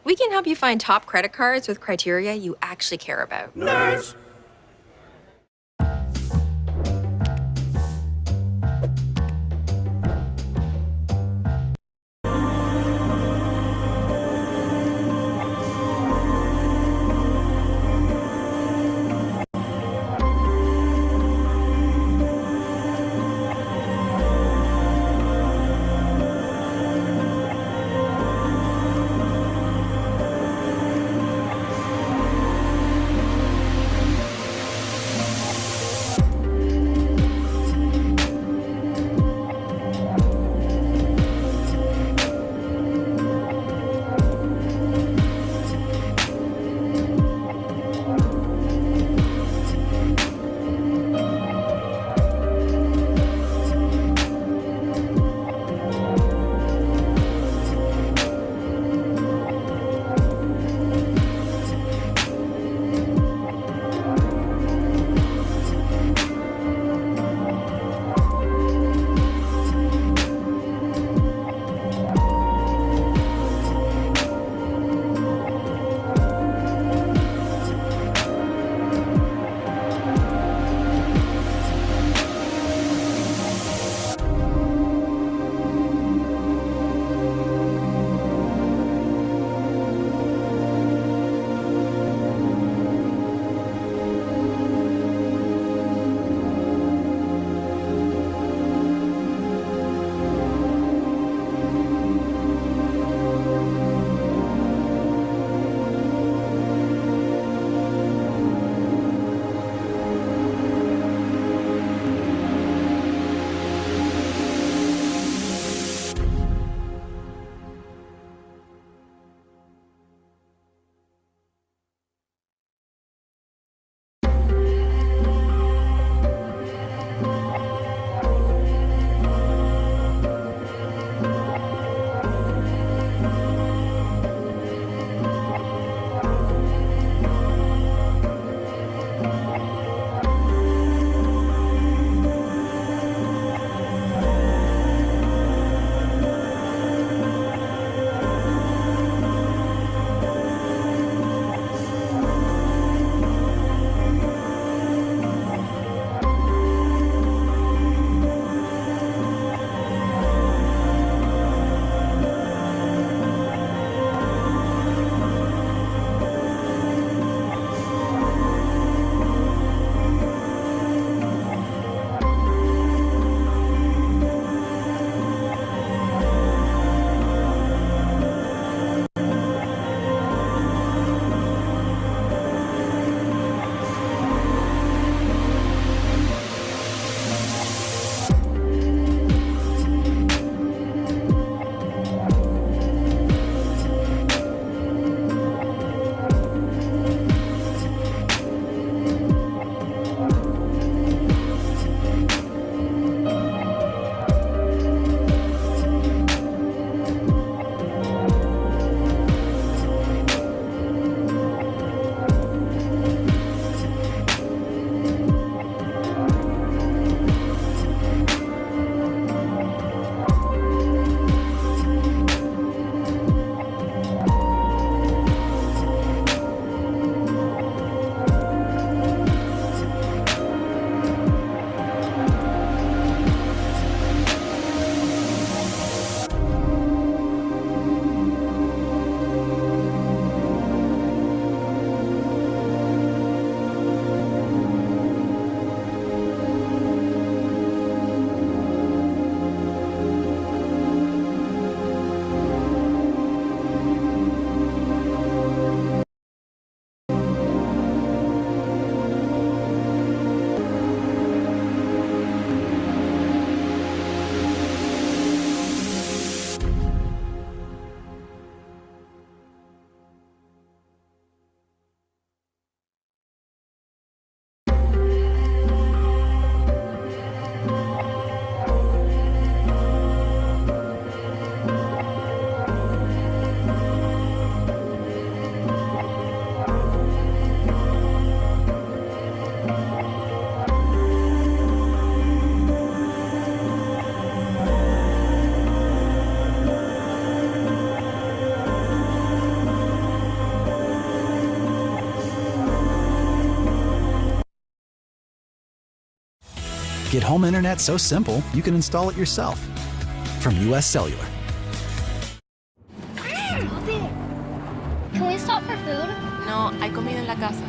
We can help you find top credit cards with criteria you actually care about. Nerds! Get home internet so simple you can install it yourself. From US Cellular. Can we stop for food? No, hay comida en la casa.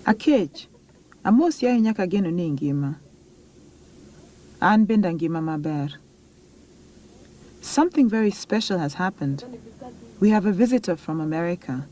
Akech, amos ya inya kageno ni ngima. An benda ngima maber. Something very special has happened. We have a visitor from America.